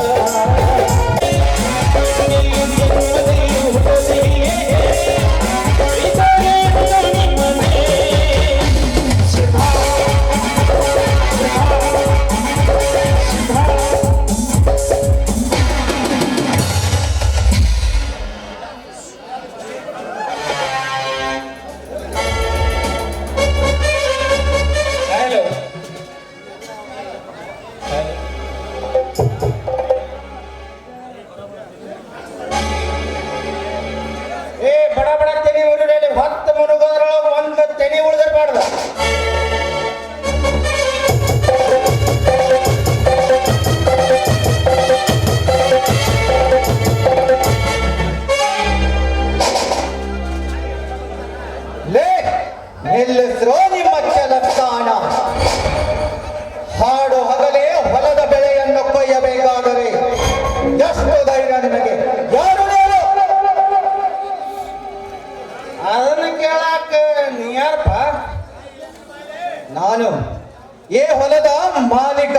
ಹೊಲದ ಮಾಲೀಕ.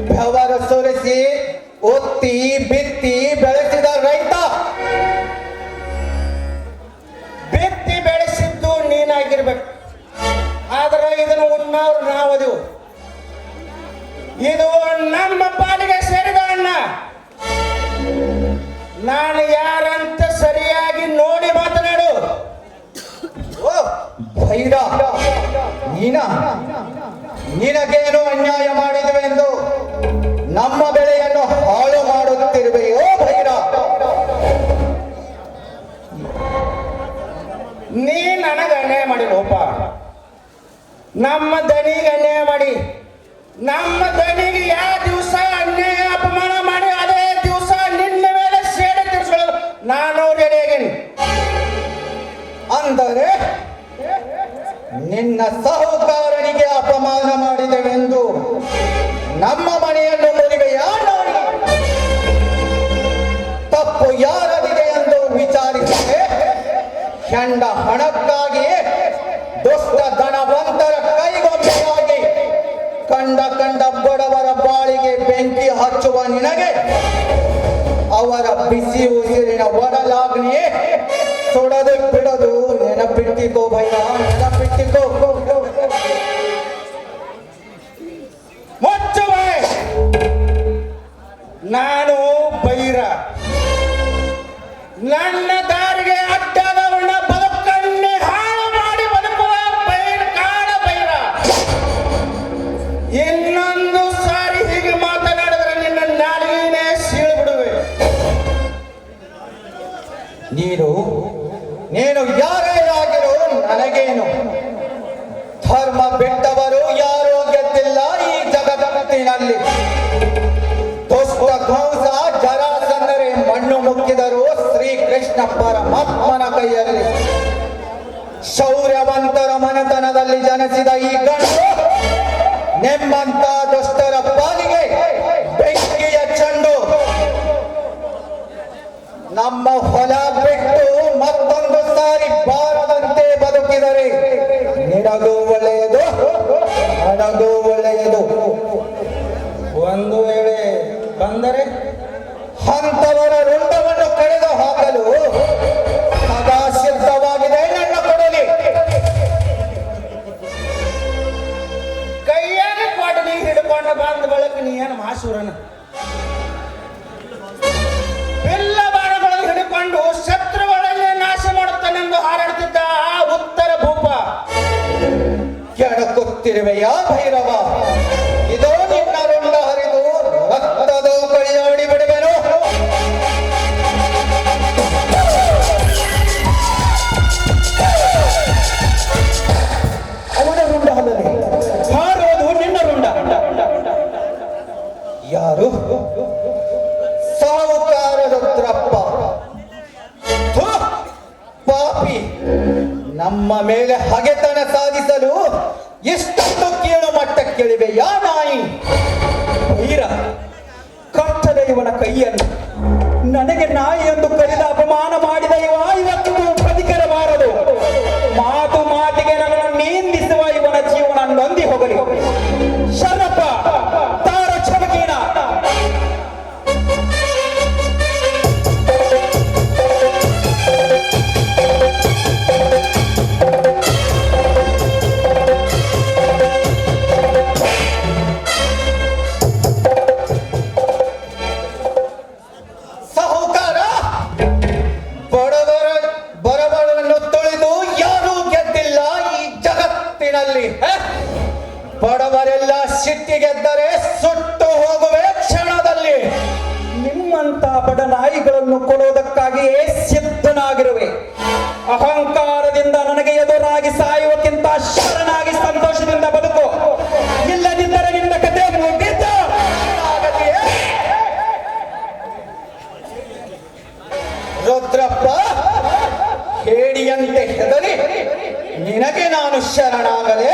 ಬೆವರು ಸುರಿಸಿ ಒತ್ತಿ ಬಿತ್ತಿ ಬೆಳೆಸಿದ ರೈತ. ಬಿತ್ತಿ ಬೆಳೆಸಿದ್ದು ನೀನಾಗಿರ್ಬೇಕು, ಆದ್ರೆ ಇದನ್ನು ಉಣ್ಣವ್ರು ನಾವದು. ಇದು ನಮ್ಮ ಪಾಲಿಗೆ ಸೇರಿದ ಅಣ್ಣ. ನಾನು ಯಾರಂತ ಸರಿಯಾಗಿ ನೋಡಿ ಮಾತನಾಡು. ಓ ಭೈರ, ನಿನಗೇನು ಅನ್ಯಾಯ ಮಾಡಿದುವೆಂದು ನಮ್ಮ ಬೆಳೆಯನ್ನು ಹಾಳು ಮಾಡುತ್ತಿರುವೆಯೋ ಭೈರ? ನೀ ನನಗೆ ಅನ್ಯಾಯ ಮಾಡಿ ಲೋಪ. ನಮ್ಮ ದನಿಗೆ ಅನ್ಯಾಯ ಮಾಡಿ, ನಮ್ಮ ದನಿಗೆ ಯಾವ ದಿವಸ ಅನ್ಯಾಯ ಅಪಮಾನ ಮಾಡಿ ಅದೇ ದಿವಸ ನಿನ್ನ ಮೇಲೆ ಸೇಡೆ ತೀರಿಸ್ಕೊಳ್ಳೋದು ನಾನು ರೆಡಿಯಾಗೇನಿ. ಅಂದರೆ ನಿನ್ನ ಸಹಕಾರನಿಗೆ ಅಪಮಾನ ಮಾಡಿದೆವೆಂದು ನಮ್ಮ ಮನೆಯನ್ನು ಮುರಿವೆಯಾ? ನೋಡಿ, ತಪ್ಪು ಯಾರದಿದೆ ಎಂದು ವಿಚಾರಿಸಿದೆ. ಕೆಂಡ ಹಣಕ್ಕಾಗಿ ದುಷ್ಟ ಧನವಂತರ ಕೈಗೊಂಬೆಯಾಗಿ ಕಂಡ ಬಡವರ ಬಾಳಿಗೆ ಬೆಂಕಿ ಹಚ್ಚುವ ನಿನಗೆ ಅವರ ಬಿಸಿ ಉಸಿರಿನ ಒಡಲಾಗ್ನಿಯೇ ಸುಡದು ಬಿಡದು. ನೆನಪಿಟ್ಟಿಕೋ ಭಯ, ನೆನಪಿಟ್ಟಿಕೋ. ಮುಚ್ಚುವೆ. ನಾನು ಬೈರ. ನನ್ನ ದಾರಿಗೆ ಅಡ್ಡದವನ್ನ ಬದುಕನ್ನೇ ಹಾಳು ಮಾಡಿ ಬದುಕುವ ಕಾಡ ಬೈರ. ಇನ್ನೊಂದು ಸಾರಿ ಹೀಗೆ ಮಾತನಾಡಿದ್ರೆ ನಿನ್ನ ನಾಲಿಗೆನೇ ಸೀಳು ಬಿಡುವೆ. ನೀನು ಯಾರೇ ಆಗಿರೋ ನನಗೇನು? ಧರ್ಮ ಬಿಟ್ಟವರು ಯಾರೂ ಗೆದ್ದಿಲ್ಲ ಈ ಜಗತ್ತಿನಲ್ಲಿ. ದುಷ್ಟ ಕಂಸ ಜರಾಸಂಧರೆ ಮಣ್ಣು ಮುಕ್ಕಿದರು ಶ್ರೀಕೃಷ್ಣ ಪರಮಾತ್ಮನ ಕೈಯಲ್ಲಿ. ಶೌರ್ಯವಂತರ ಮನೆತನದಲ್ಲಿ ಜನಿಸಿದ ಈ ಗಂಡು ನಿಮ್ಮಂತ ದುಷ್ಟರ ಪಾಲಿಗೆ ಬೆಂಕಿಯ ಚೆಂಡು. ನಮ್ಮ ಹೊಲ ಬಿಟ್ಟು ಮತ್ತೊಂದು ಸಾರಿ ಬಾರದಂತೆ ಬದುಕಿದರೆ ನಿನಗೂ ಒಳ್ಳೆಯದು, ನನಗೂ ಒಳ್ಳೆಯದು. ಒಂದು ವೇಳೆ ಬಂದರೆ ಅಂತವರ ರುಂಡವನ್ನು ಕಳೆದು ಹಾಕಲು ಸದಾ ಸಿದ್ಧವಾಗಿದೆ ನನ್ನ ಕೊಡಲಿ. ಕೈಯಾಗ ಕೊಡಲಿ ಹಿಡ್ಕೊಂಡು ಬಂದ ಬಳಕ ನೀ ಏನು ಮಾಸೂರನ ಎಲ್ಲ ಬಾಣಗಳನ್ನು ಹಿಡ್ಕೊಂಡು ಶತ್ರುಗಳನ್ನೇ ನಾಶ ಮಾಡುತ್ತಾನೆಂದು ಹಾರಾಡ್ತಿದ್ದ ಆ ಉತ್ತರ ಭೂಪ. ಕೆಣಕುತ್ತಿರುವೆಯಾ ಭೈರವ? ಇದೋ ನಿನ್ನ ರುಂಡ ಹರಿದು ರಕ್ತದ ಕೈಯಾಡಿ ಬಿಡುವೆನು. ಅವನ ರುಂಡ ಅಲ್ಲದೆ ಹಾರೋದು ನಿನ್ನ ರುಂಡ. ಯಾರು? ಸಾಹುಕಾರ ರುದ್ರಪ್ಪ. ಥು, ಪಾಪಿ. ನಮ್ಮ ಮೇಲೆ ಹಗೆತನ ಸಾಧಿಸಲು ಎಷ್ಟೊಂದು ಕೀಳು ಮಟ್ಟಕ್ಕಿಳಿವೆಯಾ ನಾಯಿ? ವೀರ, ಕಟ್ಟದ ಇವನ ಕೈಯನ್ನು ನನಗೆ ನಾಯಿ ಎಂದು ಕರೆದ ಅಪಮಾನ ಮಾಡಿದ ಇವ ಇವತ್ತು ಬದುಕಿರಬಾರದು. ಮಾತು ಮಾತಿಗೆ ನನ್ನನ್ನು ನಿಂದಿಸುವ ಇವನ ಜೀವನ ನೊಂದಿ ಹೋಗಲಿ. ಶರಪ್ಪ ತಾರ ಚಮಕೀನ. ಸಾಹುಕಾರ, ಬಡವರನ್ನು ತುಳಿದು ಯಾರೂ ಗೆದ್ದಿಲ್ಲ ಈ ಜಗತ್ತಿನಲ್ಲಿ. ಬಡವರೆಲ್ಲ ಸಿಟ್ಟಿಗೆದ್ದರೆ ಸುಟ್ಟು ಹೋಗುವೆ ಕ್ಷಣದಲ್ಲಿ. ನಿಮ್ಮಂತ ಬಡ ನಾಯಿಗಳನ್ನು ಕೊಡುವುದಕ್ಕಾಗಿಯೇ ಸಿದ್ಧನಾಗಿರುವೆ. ಅಹಂಕಾರದಿಂದ ನನಗೆ ಎದುರಾಗಿ ಸಾಯುವಕ್ಕಿಂತ ಶರಣಾಗಿ ಸಂತೋಷದಿಂದ ಬದುಕು. ಇಲ್ಲದಿದ್ದರೆ ನಿನ್ನ ಕತೆ ಮುಗಿದ್ದು. ರುದ್ರಪ್ಪ, ಹೇಡಿಯಂತೆ ಹೆದರಿ ನಿನಗೆ ನಾನು ಶರಣಾಗಲೇ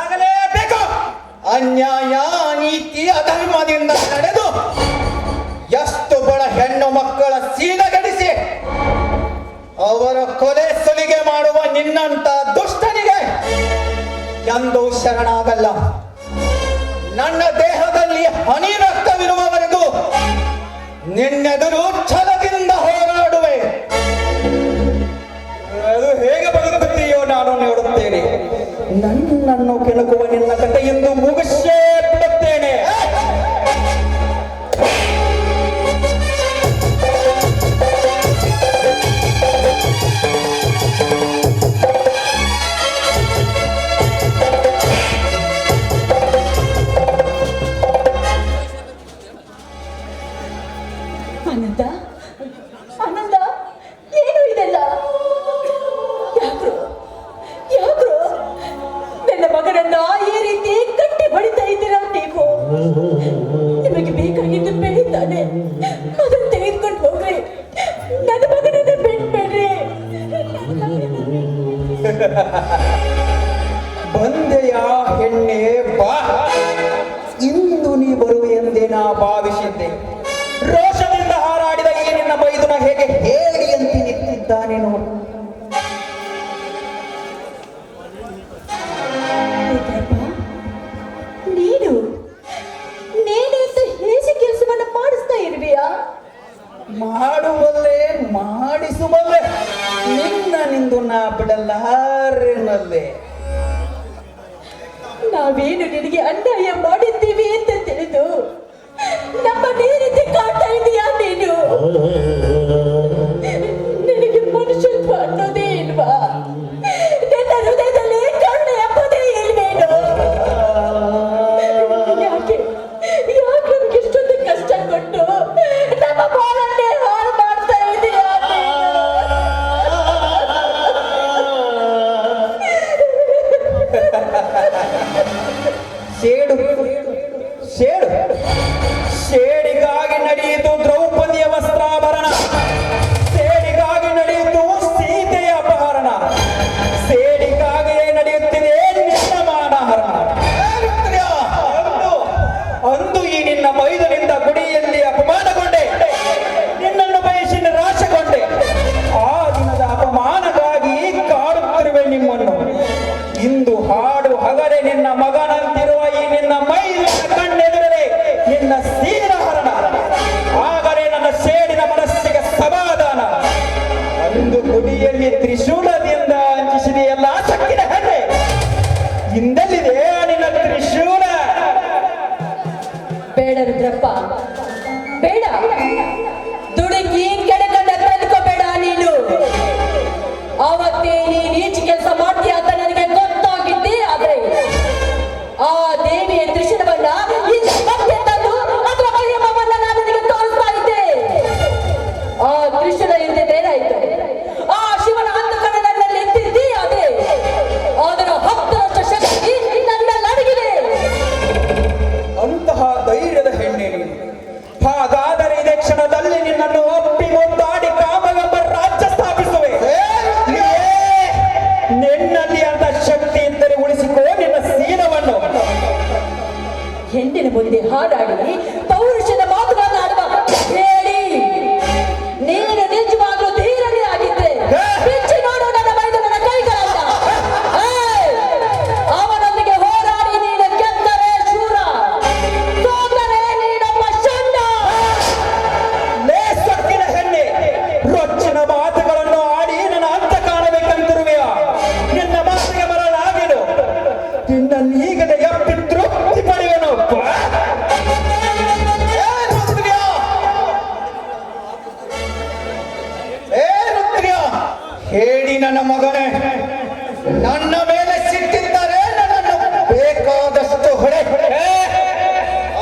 ಆಗಲೇಬೇಕು. ಅನ್ಯಾಯ, ಅನೀತಿ, ಅಧರ್ಮದಿಂದ ನಡೆದು ಎಷ್ಟು ಬಡ ಹೆಣ್ಣು ಮಕ್ಕಳ ಸೀಲಗಡಿಸಿ ಅವರ ಕೊಲೆ ಸುಲಿಗೆ ಮಾಡುವ ನಿನ್ನಂತ ದುಷ್ಟನಿಗೆ ಎಂದೂ ಶರಣಾಗಲ್ಲ. ನನ್ನ ದೇಹದಲ್ಲಿ ಹನಿ ರಕ್ತವಿರುವವರೆಗೂ ನಿನ್ನೆದುರು ಛಲದಿಂದ ಹೋರಾಡುವೆ. ಅದು ಹೇಗೆ ಬದುಕುತ್ತೀಯೋ ನಾನು ನೋಡುತ್ತೇನೆ. ನನ್ನನ್ನು ಕೆಣಕುವ ನಿನ್ನ ಕಥೆಯಿಂದ ಮುಗಿಸೇ ಬಿಡುತ್ತೇನೆ. ಆನಂದ, ಆನಂದ, ಏನು ಇದೆಲ್ಲ? ಯಾಕ್ರು ಯಾಕ್ರು ನನ್ನ ಮಗನನ್ನ ಈ ರೀತಿ ಕಟ್ಟಿ ಹೊಡಿತಾ ಇದ್ದೀರಾ ನೀವು? ನಿಮಗೆ ಬೇಕಾಗಿದ್ದು ಬೆಳೀತಾನೆ, ಅದನ್ನು ತೆಗೆದುಕೊಂಡು ಹೋಗ್ರಿ. ನನ್ನ ಮಗನನ್ನ ಬಿಟ್ಬೇಡ್ರಿ. ಬಂದೆಯ ಹೆಣ್ಣೆ ಬಾ. ಇಂದು ನೀ ಬರುವೆ ಎಂದೇ ನಾ ಭಾವಿಸಿದ್ದೆ. ರೋಷದಿಂದ ಹಾರಾಡಿದ ಈ ನಿನ್ನ ಮೈದುನ ಹೇಗೆ ಹೇಳಿ ಅಂತ ನಿಂತಿದ್ದಾನೆ ನೋಡು. ನೀನು ನೀನೆಂತ ಹೇಸಿ ಕೆಲಸವನ್ನ ಮಾಡಿಸ್ತಾ ಇರ್ವಿಯಾ? ಮಾಡುವಲ್ಲೇ ಮಾಡಿಸುವಲ್ಲೇ ನಿಂದು ನಾ ಬಿಡಲಾರೆನಲ್ಲೇ. ನಾವೇನು ನಿನಗೆ ಅನ್ಯಾಯ ಮಾಡಿದ್ದೀವಿ ಅಂತ ತಿಳಿದು ನಮ್ಮ ನೀರಿತಿ ಕಾಡ್ತಾ ಇದೀಯಾ ನೀನು? ನಿನಗೆ ಮನುಷ್ಯತ್ವ ಅನ್ನೋದೇ ಇಲ್ವಾ? ನಿನ್ನ ಹೃದಯದಲ್ಲಿ ಕರುಣೆ ಎಂಬುದೇ ಇಲ್ವೇನು? ಯಾಕೆ ಯಾಕೆ ನಮ್ಗೆ ಇಷ್ಟೊಂದು ಕಷ್ಟ ಕೊಟ್ಟು ನಮ್ಮ ಬಾಳನ್ನೇ ಹಾಳು ಮಾಡ್ತಾ ಇದೀಯಾ ಸೇಡು ಸೇಡು ಸೇಡಿಗಾಗಿ ನಡೆಯಿತು ದ್ರೌಪದಿಯ ವಸ್ತ್ರಾಭರಣ. ಸೇಡಿಗಾಗಿ ನಡೆಯಿತು ಸೀತೆಯ ಅಪಹರಣ. ಸೇಡಿಗಾಗಿಯೇ ನಡೆಯುತ್ತಿದೆ ನಿನ್ನ ಮಾನಹರಣ. ಅಂದು ಈ ನಿನ್ನ ಮೈದುನಿಂದ ಗುಡಿಯಲ್ಲಿ ಅಪಮಾನಗೊಂಡೆ. ನಿನ್ನನ್ನು ಬಯಸಿ ನಿರಾಶೆಗೊಂಡೆ. ಆ ದಿನದ ಅಪಮಾನಕ್ಕಾಗಿ ಕಾಡುತ್ತಿರುವೆ ನಿಮ್ಮನ್ನು. ಇಂದು ಹಾಡು ಹಗರೆ ನಿನ್ನ ಮಗನಂತಿರುವ ಈ ನಿನ್ನ ಮೈದುನ ಕಣ್ಣೆದುರದೆ ನಿನ್ನ ಸೀನಹರಣ. ಆಗಲೇ ನನ್ನ ಸೇಡಿನ ಮನಸ್ಸಿಗೆ ಸಮಾಧಾನ. ಅಂದು ಗುಡಿಯಲ್ಲಿ ತ್ರಿಶೂಲದಿಂದ ಅಂಚಿಸಿದೆಯಲ್ಲ ಸಕ್ಕಿನ ಹೆಣ್ಣೆ, ಇಂದಲ್ಲಿದೆ ನಿನ್ನ ತ್ರಿಶೂಲ. ಬೇಡ ರುದ್ರಪ್ಪ, ಬೇಡ. ದುಡುಕಿ ಕೆಳಗಂಡ ಕಲ್ಕೋಬೇಡ ನೀನು. ಅವತ್ತೇ ನೀ ನೀಚ ಕೆಲಸ ಮಾಡ್ತೀಯ ಅಂತ ನನಗೆ ಗೊತ್ತಾಗಿದ್ದೆ. ಆದ್ರೆ ಆ ದೇವಿಯ ತ್ರಿಶೂಲವನ್ನ ಇಲ್ಲಿ ಮತ್ತೆ ತಂದು ಅದರ ಮಹಿಮವನ್ನ ನಾನು ನಿನಗೆ ತೋರಿಸ್ತಾ ಇದ್ದೆ. ಆ ತ್ರಿಶೂಲ ಇರ್ತಿದ್ದೇನಾಯ್ತು? ಆ ಶಿವನ ಹಂತಕನ ನನ್ನಲ್ಲಿ ಎತ್ತಿದ್ದಿ. ಅದೇ ಅದರ 10 ಶಕ್ತಿ ನನ್ನಲ್ಲಿ ಅಡಗಿದೆ. ಅಂತಹ ಧೈರ್ಯದ ಹೆಣ್ಣೆ ನೀನು. ಹಾಗಾದರೆ ಇದೇ ಕ್ಷಣದಲ್ಲಿ ನಿನ್ನನ್ನು ಒಪ್ಪಿ ಮುದ್ದಾಡಿ ಕಾಮವೆಂಬ ರಾಜ್ಯ ಸ್ಥಾಪಿಸುವೆ. ನಿನ್ನಲ್ಲಿ ಅಂತ ಶಕ್ತಿ ಇದ್ದರೆ ಉಳಿಸಿಕೋ ನಿನ್ನ ಸೀನವನ್ನು. ಹೆಣ್ಣಿನ ಮುಂದೆ ಹಾಡಾಡಿ ಪೌರುಷದ ಮಾತುಗಳನ್ನಾಡುವ ಹೇಳಿ ನೀನು ನಿಜವಾಗ್ಲೂ ಧೀರನೇ ಆಗಿದ್ದೆ. ಬಿಚ್ಚಿ ನೋಡು ನನ್ನ ಮೈದುನನ ಕೈಗಳನ್ನ. ಅವನೊಂದಿಗೆ ಹೋರಾಡಿ ನೀನು ಗೆದ್ದರೆ ಶೂರ, ಸೋತರೆ ನೀನೊಬ್ಬ ಷಂಡ. ಸೊಕ್ಕಿನ ಹೆಣ್ಣೆ, ರೊಚ್ಚಿನ ಮಾತುಗಳನ್ನು ಆಡಿ ನನ್ನ ಅಂತ ಕಾಣಬೇಕಂತಿರುವೆಯ. ನಿನ್ನ ಮಾತಿಗೆ ಬರಲಾಗಿರು. ನಿನ್ನ ಈಗಲೇ ಎಪ್ಪಿ ತೃಪ್ತಿ ಪಡೆಯನು. ಹೇಳಿ ನನ್ನ ಮಗನೇ, ನನ್ನ ಮೇಲೆ ಸಿಟ್ಟಿದ್ದರೆ ನನ್ನನ್ನು ಬೇಕಾದಷ್ಟು ಹೊಡೆ.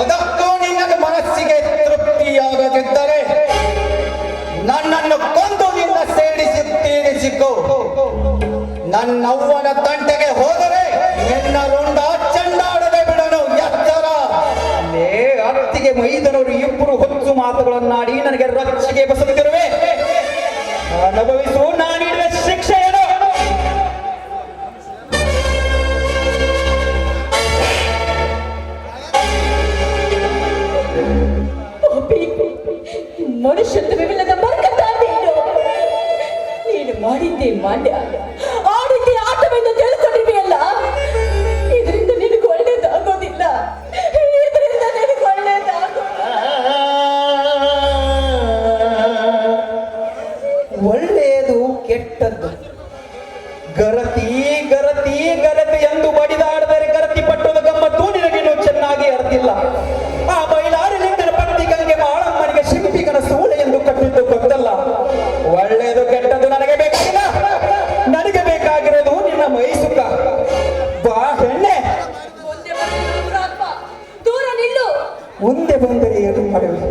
ಅದಕ್ಕೂ ನಿನ್ನ ಮನಸ್ಸಿಗೆ ತೃಪ್ತಿಯಾಗದಿದ್ದರೆ ನನ್ನನ್ನು ಕೊಂದು ನಿನ್ನ ಸೇಡಿಸಿ ತೀರಿಸಿಕೋ. ನನ್ನವ್ವನ ತಂಟೆಗೆ ಹೋದರೆ ನಿನ್ನ ರುಂಡ ಚಂಡಾಡದೆ ಬಿಡನು. ಎತ್ತರ ಅತ್ತಿಗೆ ಮೈದನವರು ಇಬ್ಬರು ಹೊತ್ತು ಮಾತುಗಳನ್ನಾಡಿ ನನಗೆ ರೊಚ್ಚಿಗೆ ಬಸುತ್ತಿರುವೆ. ಅನುಭವಿಸು ನಾನಿಡುವ ಶಿಕ್ಷೆ ಏನು? ಮನುಷ್ಯತ್ವವಿಲ್ಲದ ಮರ್ಕತ ನೀನು ಮಾಡಿದ್ದೆ ಮಾಂಡ್ಯ, ಆಡಿದ್ದೆ ಆಟವೆಂದು ತಿಳಿದುಕೊಂಡಿವೆಯಲ್ಲ. ಮುಂದೆ ಬಂದರೆ ಏನು ಮಾಡುವೆ?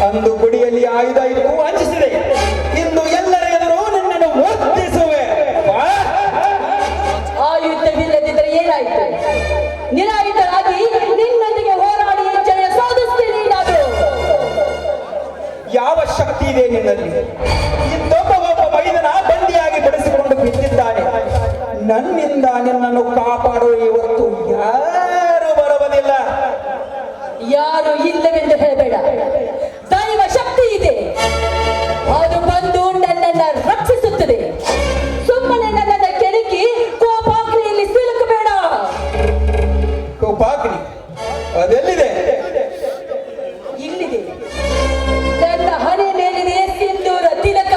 ಅಂದು ಗುಡಿಯಲ್ಲಿ ಆಯುಧ ಇಟ್ಟು ವಂಚಿಸಿದೆ, ಇಂದು ಎಲ್ಲರ ಎದುರು ನಿನ್ನನ್ನು ಮುತ್ತಿಸುವೆ. ಬಾ. ಆಯುಧವಿಲ್ಲದಿದ್ದರೆ ಏನಾಯ್ತು? ನಿರಾಯುಧರಾಗಿ ನಿನ್ನೊಂದಿಗೆ ಹೋರಾಡಿ ಜಯ ಸಾಧಿಸ್ತೀನಿ ನಾನು. ಯಾವ ಶಕ್ತಿ ಇದೆ ನಿನ್ನಲ್ಲಿ? ಒಬ್ಬ ವೈದ್ಯನ ಬಂದಿಯಾಗಿ ಬೆಳೆಸಿಕೊಂಡು ಬಿದ್ದಿದ್ದಾನೆ. ನನ್ನಿಂದ ನಿನ್ನನ್ನು ಕಾಪಾಡುವ ಇವತ್ತು ಯಾರು ಬರುವುದಿಲ್ಲ. ಯಾರು ಇಲ್ಲವೆಂದು ಹೇಳಬೇಡ. ದೈವ ಶಕ್ತಿ ಇದೆ, ಅದು ಬಂದು ನನ್ನನ್ನು ರಕ್ಷಿಸುತ್ತದೆ. ಸುಮ್ಮನೆ ನನ್ನನ್ನು ಕೆಣಕಿ ಕೋಪಾಗ್ನಿಯಲ್ಲಿ ಸಿಲುಕಬೇಡ. ಕೋಪಾಗ್ನಿ ಅದೆಲ್ಲಿದೆ? ಇಲ್ಲಿದೆ, ನನ್ನ ಹಣೆ ಮೇಲಿದೆ ಸಿಂಧೂರ ತಿಲಕ.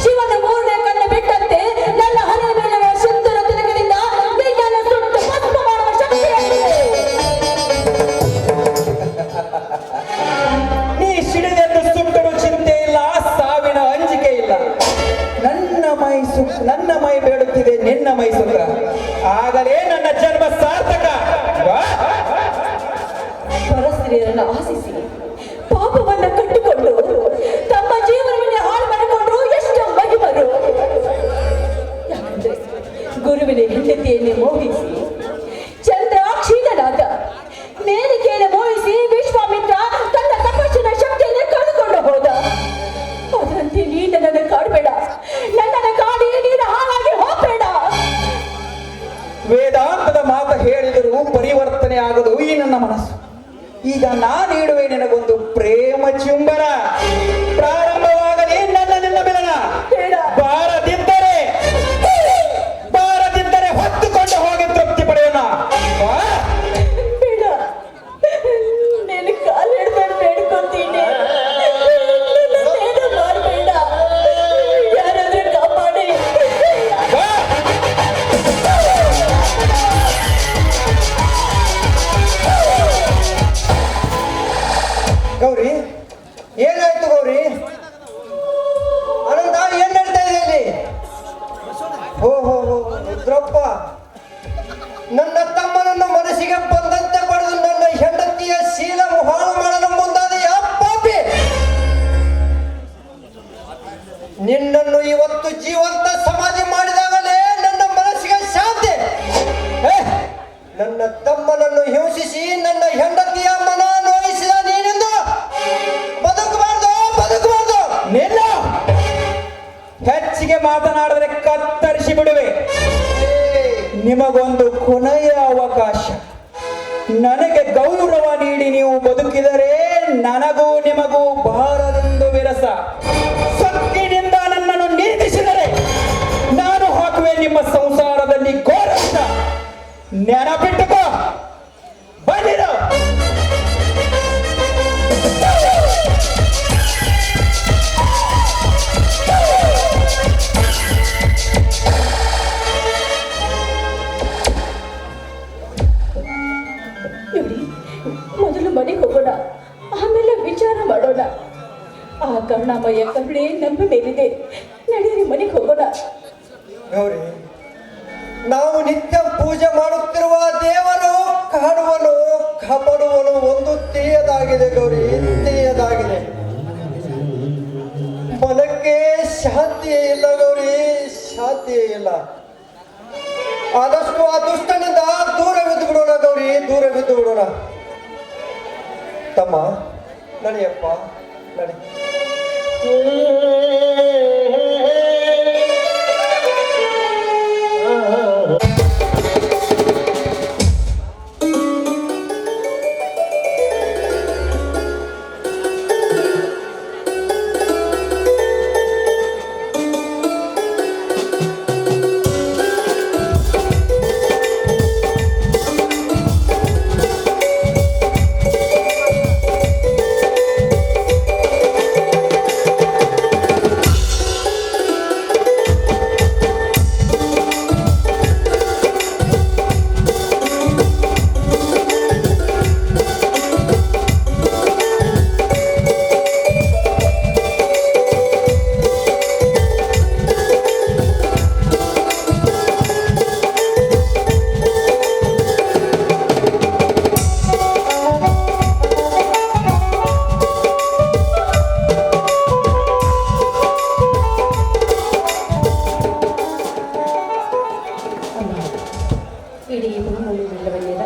ಶಿವನ ಮೂರನೇ ಕಣ್ಣು ಬಿಟ್ಟಂತೆ ನನ್ನ ಹಣೆ ಮೇಲಿರುವ ಸಿಂಧೂರ ತಿಲಕದಿಂದ ನಿನ್ನನ್ನು ಸುಟ್ಟು ಭಸ್ಮ ಮಾಡುವ ಶಕ್ತಿಯಾಗಿದೆ. ನೀ ಸಿಡಿದೆಂದು ಸುಟ್ಟರು ಚಿಂತೆ ಇಲ್ಲ, ಸಾವಿನ ಅಂಜಿಕೆ ಇಲ್ಲ. ನನ್ನ ಮೈ ಬೇಡುತ್ತಿದೆ ನಿನ್ನ ಮೈ ಸುಖ, ಆಗಲೇ ನನ್ನ ಜನ್ಮ ಸಾರ್ಥಕ. ಬಾ. ಪರಸ್ತ್ರೀಯರನ್ನು ಆಶಿಸಿ ಪಾಪವನ್ನ ಕಟ್ಟಿಕೊಂಡು ತಮ್ಮ ಜೀವನವನ್ನೇ ಹಾಳು ಮಾಡಿಕೊಂಡ್ರು ಎಷ್ಟು ಮಹಿಮರು. ಯಾಕಂದ್ರೆ ಗುರುವಿನ ಹೆಂಡತಿಯನ್ನೇ ಮೋಹಿಸಿ ಚಂದ್ರಾಕ್ಷೀಣನಾದ ಮೇನಿಕೆಯನ್ನು ಮೋಹಿಸಿ ವಿಶ್ವಾಮಿತ್ರ ತನ್ನ ತಪಸ್ಸಿನ ಶಕ್ತಿಯನ್ನೇ ಕಳೆದುಕೊಂಡು ಹೋದ. ಅದರಂತೆ ನೀ ನನ್ನನ್ನು ಕಾಡಬೇಡ, ನನ್ನನ್ನು ಕಾಡಿ ನೀನು ಹಾಳಾಗಿ ಹೋಗಬೇಡ. ವೇದಾಂತದ ಮಾತು ಹೇಳಿದರೂ ಪರಿವರ್ತನೆ ಆಗದು ಈ ನನ್ನ ಮನಸ್ಸು. ಈಗ ನಾನಿಡುವೆ ನಿನಗೊಂದು ಪ್ರೇಮ ಚುಂಬನ. ಪ್ರಾರಂಭವಾಗಲಿ ನನ್ನ ನಿನ್ನ ಮಿಲನ. ಬೇಡ. ಬಾರದಿದ್ದರೆ ಹೊತ್ತುಕೊಂಡು ಹೋಗಿ ತೃಪ್ತಿ ಪಡೆಯೋಣ. ಬಾ. ಬೇಡ, ನೀನು ಕಾಲು ಹಿಡ್ಕೊಂಡು ಬೇಡ್ಕೊತೀನಿ. ನನ್ನನ್ನೇನು ಮಾಡಬೇಡ, ಯಾರಾದ್ರೂ ಕಾಪಾಡಿ. ಬಾ. ಗೌರಿ, ಏನಾಯ್ತು ಗೌರಿ? ಅನಂತ, ಏನ್ ನಡೀತಾ ಇದೆ ಇಲ್ಲಿ? ಹೋ ಹೋ ಹೋ, ರುದ್ರಪ್ಪ, ನನ್ನ ತಮ್ಮನನ್ನು ಮನಸ್ಸಿಗೆ ಬಂದಂತೆ ಪಡೆದು ನನ್ನ ಹೆಂಡತಿಯ ಶೀಲ ಹಾಳು ಮಾಡಲು ಮುಂದಾದ ಯಾವ ಪಾಪಿ? ನಿನ್ನನ್ನು ಇವತ್ತು ಜೀವಂತ ಸಮಾಧಿ ಮಾಡಿದಾಗಲೇ ನನ್ನ ಮನಸ್ಸಿಗೆ ಶಾಂತಿ. ನನ್ನ ತಮ್ಮನನ್ನು ಹಿಂಸಿಸಿ ನನ್ನ ಹೆಂಡತಿಯ ಮನ ನೋಯಿಸಿದ ನೀನೆಂದು ಬದುಕಬಾರ್ದು. ನಿಲ್ಲ. ಹೆಚ್ಚಿಗೆ ಮಾತನಾಡಿದ್ರೆ ಕತ್ತರಿಸಿ ಬಿಡುವೆ. ನಿಮಗೊಂದು ಕೊನೆಯ ಅವಕಾಶ. ನನಗೆ ಗೌರವ ನೀಡಿ ನೀವು ಬದುಕಿದರೆ ನನಗೂ ನಿಮಗೂ ಬಾರದೆಂದು ವಿರಸ. ಸೊಕ್ಕಿನಿಂದ ನನ್ನನ್ನು ನಿಂದಿಸಿದರೆ ನಾನು ಹಾಕುವೆ ನಿಮ್ಮ ಸಂಸಾರದಲ್ಲಿ ಘೋರಷ್ಟ. ನೆನಪಿಟ್ಟುಕೋ. ಬಂದಿರೋ. ನೋಡಿ, ಮೊದಲು ಮನೆಗೆ ಹೋಗೋಣ, ಆಮೇಲೆ ವಿಚಾರ ಮಾಡೋಣ. ಆ ಕರುಣಾಮಯ ಕರುಣೆ ನಮ್ಮ ಮೇಲಿದೆ. ನಡೆದರೆ ಮನೆಗೆ ಹೋಗೋಣ. ಗೌರಿ, ನಾವು ನಿತ್ಯ ಪೂಜೆ ಮಾಡುತ್ತಿರುವ ದೇವರು ಕಾಡುವನು ಕಾಪಾಡುವನು ಒಂದು ತಿಳಿಯದಾಗಿದೆ ಗೌರಿ, ತಿಳಿಯದಾಗಿದೆ. ಮನಕ್ಕೆ ಶಾಂತಿಯೇ ಇಲ್ಲ ಗೌರಿ, ಶಾಂತಿಯೇ ಇಲ್ಲ. ಆದಷ್ಟು ಆ ದುಷ್ಟನಿಂದ ದೂರವಿದ್ದು ಬಿಡೋಣ ಗೌರಿ, ದೂರವಿದ್ದು ಬಿಡೋಣ. ತಮ್ಮ, ನಡಿಯಪ್ಪ, ನಡಿ.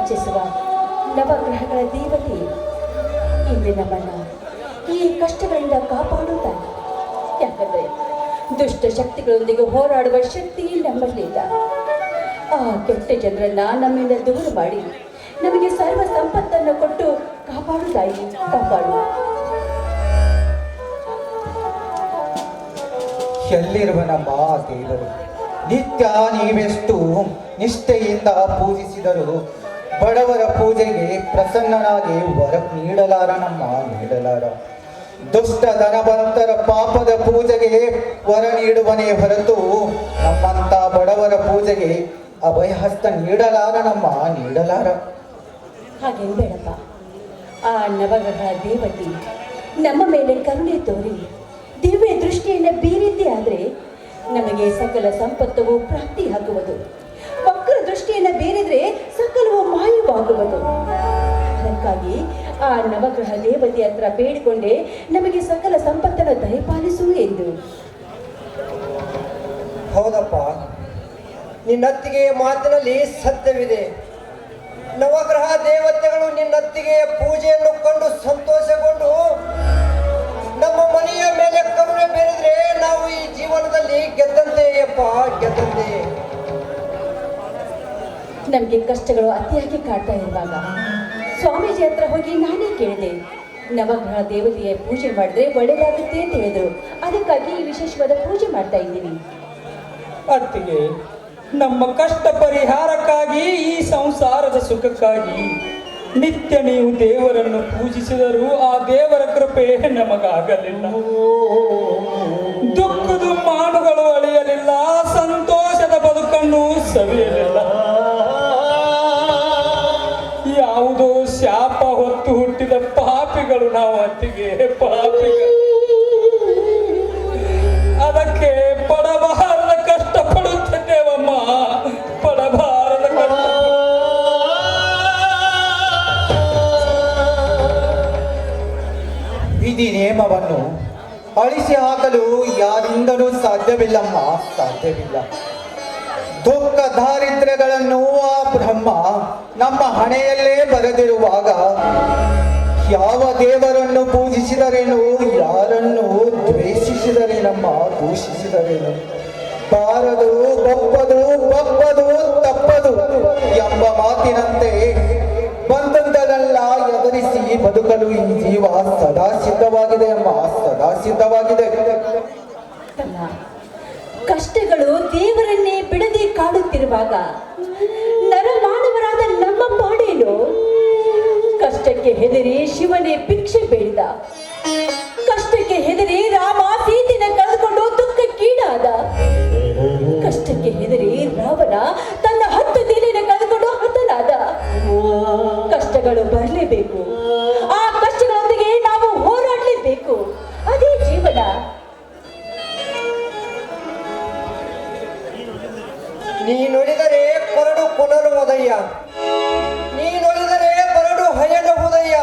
ರಕ್ಷಿಸುವ ನವಗ್ರಹಗಳ ದೇವತೆ ಇಂದು ನಮ್ಮನ್ನ ಈ ಕಷ್ಟಗಳಿಂದ ಕಾಪಾಡುತ್ತಾನೆ. ಯಾಕಂದ್ರೆ ದುಷ್ಟ ಶಕ್ತಿಗಳೊಂದಿಗೆ ಹೋರಾಡುವ ಶಕ್ತಿ ನಮ್ಮಲ್ಲಿಲ್ಲ. ಆ ಕೆಟ್ಟ ಜನರನ್ನ ನಮ್ಮಿಂದ ದೂರ ಮಾಡಿ ನಮಗೆ ಸರ್ವ ಸಂಪತ್ತನ್ನು ಕೊಟ್ಟು ಕಾಪಾಡುತ್ತಾಯಿ, ಕಾಪಾಡು. ಎಲ್ಲಿರುವ ನಮ್ಮ ದೇವರು ನಿತ್ಯ ನೀವೆಷ್ಟು ನಿಷ್ಠೆಯಿಂದ ಪೂಜಿಸಿದರೂ ಬಡವರ ಪೂಜೆಗೆ ಪ್ರಸನ್ನನಾಗಿ ವರ ನೀಡಲಾರ ನಮ್ಮ ನೀಡಲಾರ. ದುಷ್ಟ ಧನವಂತರ ಪಾಪದ ಪೂಜೆಗೆ ವರ ನೀಡುವನೇ ಹೊರತು ನಮ್ಮಂತ ಬಡವರ ಪೂಜೆಗೆ ಅಭಯಹಸ್ತ ನೀಡಲಾರ ನಮ್ಮ ನೀಡಲಾರ. ಹಾಗೇನು ಬೇಡಪ್ಪ. ಆ ನವಗ್ರಹ ದೇವತೆ ನಮ್ಮ ಮೇಲೆ ಕರುಣೆ ತೋರಿ ದಿವ್ಯ ದೃಷ್ಟಿಯನ್ನು ಬೀರಿದ್ದೇ ಆದರೆ ನಮಗೆ ಸಕಲ ಸಂಪತ್ತವು ಪ್ರಾಪ್ತಿಯಾಗುವುದು. ವಕ್ರ ದೃಷ್ಟಿಯನ್ನು ಬೀರಿದ್ರೆ ಸಕಲವು ಮಾಯವಾಗುವುದು. ಅದಕ್ಕಾಗಿ ಆ ನವಗ್ರಹ ದೇವತೆ ಹತ್ರ ಬೇಡಿಕೊಂಡೆ ನಮಗೆ ಸಕಲ ಸಂಪತ್ತನ್ನು ದಯಪಾಲಿಸು ಎಂದು. ಹೌದಪ್ಪ, ನಿನ್ನತ್ತಿಗೆ ಮಾತಿನಲ್ಲಿ ಸತ್ಯವಿದೆ. ನವಗ್ರಹ ದೇವತೆಗಳು ನಿನ್ನತ್ತಿಗೆ ಪೂಜೆಯನ್ನು ಕಂಡು ಸಂತೋಷಗೊಂಡು ನಮ್ಮ ಮನೆಯ ಮೇಲೆ ಕರುಣೆ ಬೇರಿದ್ರೆ ನಾವು ಈ ಜೀವನದಲ್ಲಿ ಗೆದ್ದಂತೆಯಪ್ಪ, ಗೆದ್ದಂತೆ. ನಮಗೆ ಕಷ್ಟಗಳು ಅತಿಯಾಗಿ ಕಾಡ್ತಾ ಇರುವಾಗ ಸ್ವಾಮೀಜಿ ಹತ್ರ ಹೋಗಿ ನಾನೇ ಕೇಳಿದೆ, ನವಗ್ರಹ ದೇವತೆಯ ಪೂಜೆ ಮಾಡಿದ್ರೆ ಒಳ್ಳೆಯದಾಗುತ್ತೆ ಅಂತ ಹೇಳಿದ್ರು. ಅದಕ್ಕಾಗಿ ಈ ವಿಶೇಷವಾದ ಪೂಜೆ ಮಾಡ್ತಾ ಇದ್ದೀನಿ. ಅತ್ತಿಗೆ, ನಮ್ಮ ಕಷ್ಟ ಪರಿಹಾರಕ್ಕಾಗಿ ಈ ಸಂಸಾರದ ಸುಖಕ್ಕಾಗಿ ನಿತ್ಯ ನೀವು ದೇವರನ್ನು ಪೂಜಿಸಿದರೂ ಆ ದೇವರ ಕೃಪೆ ನಮಗಾಗಲಿಲ್ಲ. ದುಃಖದ ಮಾಡುಗಳು ಅಳಿಯಲಿಲ್ಲ, ಸಂತೋಷದ ಬದುಕನ್ನು ಸವಿಯಲಿಲ್ಲ. ಯಾವುದೋ ಶಾಪ ಹೊತ್ತು ಹುಟ್ಟಿದ ಪಾಪಿಗಳು ನಾವು ಅತ್ತಿಗೆ, ಪಾಪಿಗಳು. ಅದಕ್ಕೆ ಪಡಬಾರದ ಕಷ್ಟಪಡುತ್ತಿದ್ದೇವಮ್ಮ, ಪಡಬಾರದ ಕಷ್ಟ. ವಿಧಿ ನೇಮವನ್ನು ಅಳಿಸಿ ಹಾಕಲು ಯಾರಿಂದಲೂ ಸಾಧ್ಯವಿಲ್ಲಮ್ಮ, ಸಾಧ್ಯವಿಲ್ಲ. ದುಃಖ ದಾರಿದ್ರ್ಯಗಳನ್ನು ಆ ಬ್ರಹ್ಮ ನಮ್ಮ ಹಣೆಯಲ್ಲೇ ಬರೆದಿರುವಾಗ ಯಾವ ದೇವರನ್ನು ಪೂಜಿಸಿದರೇನು, ಯಾರನ್ನು ದ್ವೇಷಿಸಿದರೇನಮ್ಮ, ದೂಷಿಸಿದರೇನು. ಬಾರದು ಬಪ್ಪದು ಬಪ್ಪದು ತಪ್ಪದು ಎಂಬ ಮಾತಿನಂತೆ ಬಂದದ್ದನ್ನೆಲ್ಲ ಎದುರಿಸಿ ಬದುಕಲು ಈ ಜೀವ ಸದಾ ಸಿದ್ಧವಾಗಿದೆ ಅಮ್ಮ, ಸದಾ ಸಿದ್ಧವಾಗಿದೆ. ಕಷ್ಟಗಳು ದೇವರನ್ನೇ ಬಿಡದೆ ಕಾಡುತ್ತಿರುವಾಗ ನರಮಾನವರಾದ ನಮ್ಮ ಪಾಡೇನು? ಕಷ್ಟಕ್ಕೆ ಹೆದರಿ ಶಿವನೇ ಭಿಕ್ಷೆ ಬೇಡಿದ, ಕಷ್ಟಕ್ಕೆ ಹೆದರಿ ರಾಮ ಸೀತೆನ ಕಳೆದುಕೊಂಡು ದುಃಖಕ್ಕೀಡಾದ, ಕಷ್ಟಕ್ಕೆ ಹೆದರಿ ರಾವಣ ತನ್ನ 10 ತಲೆಯನ್ನು ಕಳೆದುಕೊಂಡು ಹತನಾದ. ಕಷ್ಟಗಳು ಬರಲೇಬೇಕು, ಆ ಕಷ್ಟಗಳೊಂದಿಗೆ ನಾವು ಹೋರಾಡಲೇಬೇಕು. ಅದೇ ಜೀವನ. ನೀನೊಲಿದರೆ ಕೊರಡು ಪುನರುವುದಯ್ಯ, ನೀನೊಲಿದರೆ ಬರಡು ಹಯಡುವುದಯ್ಯ,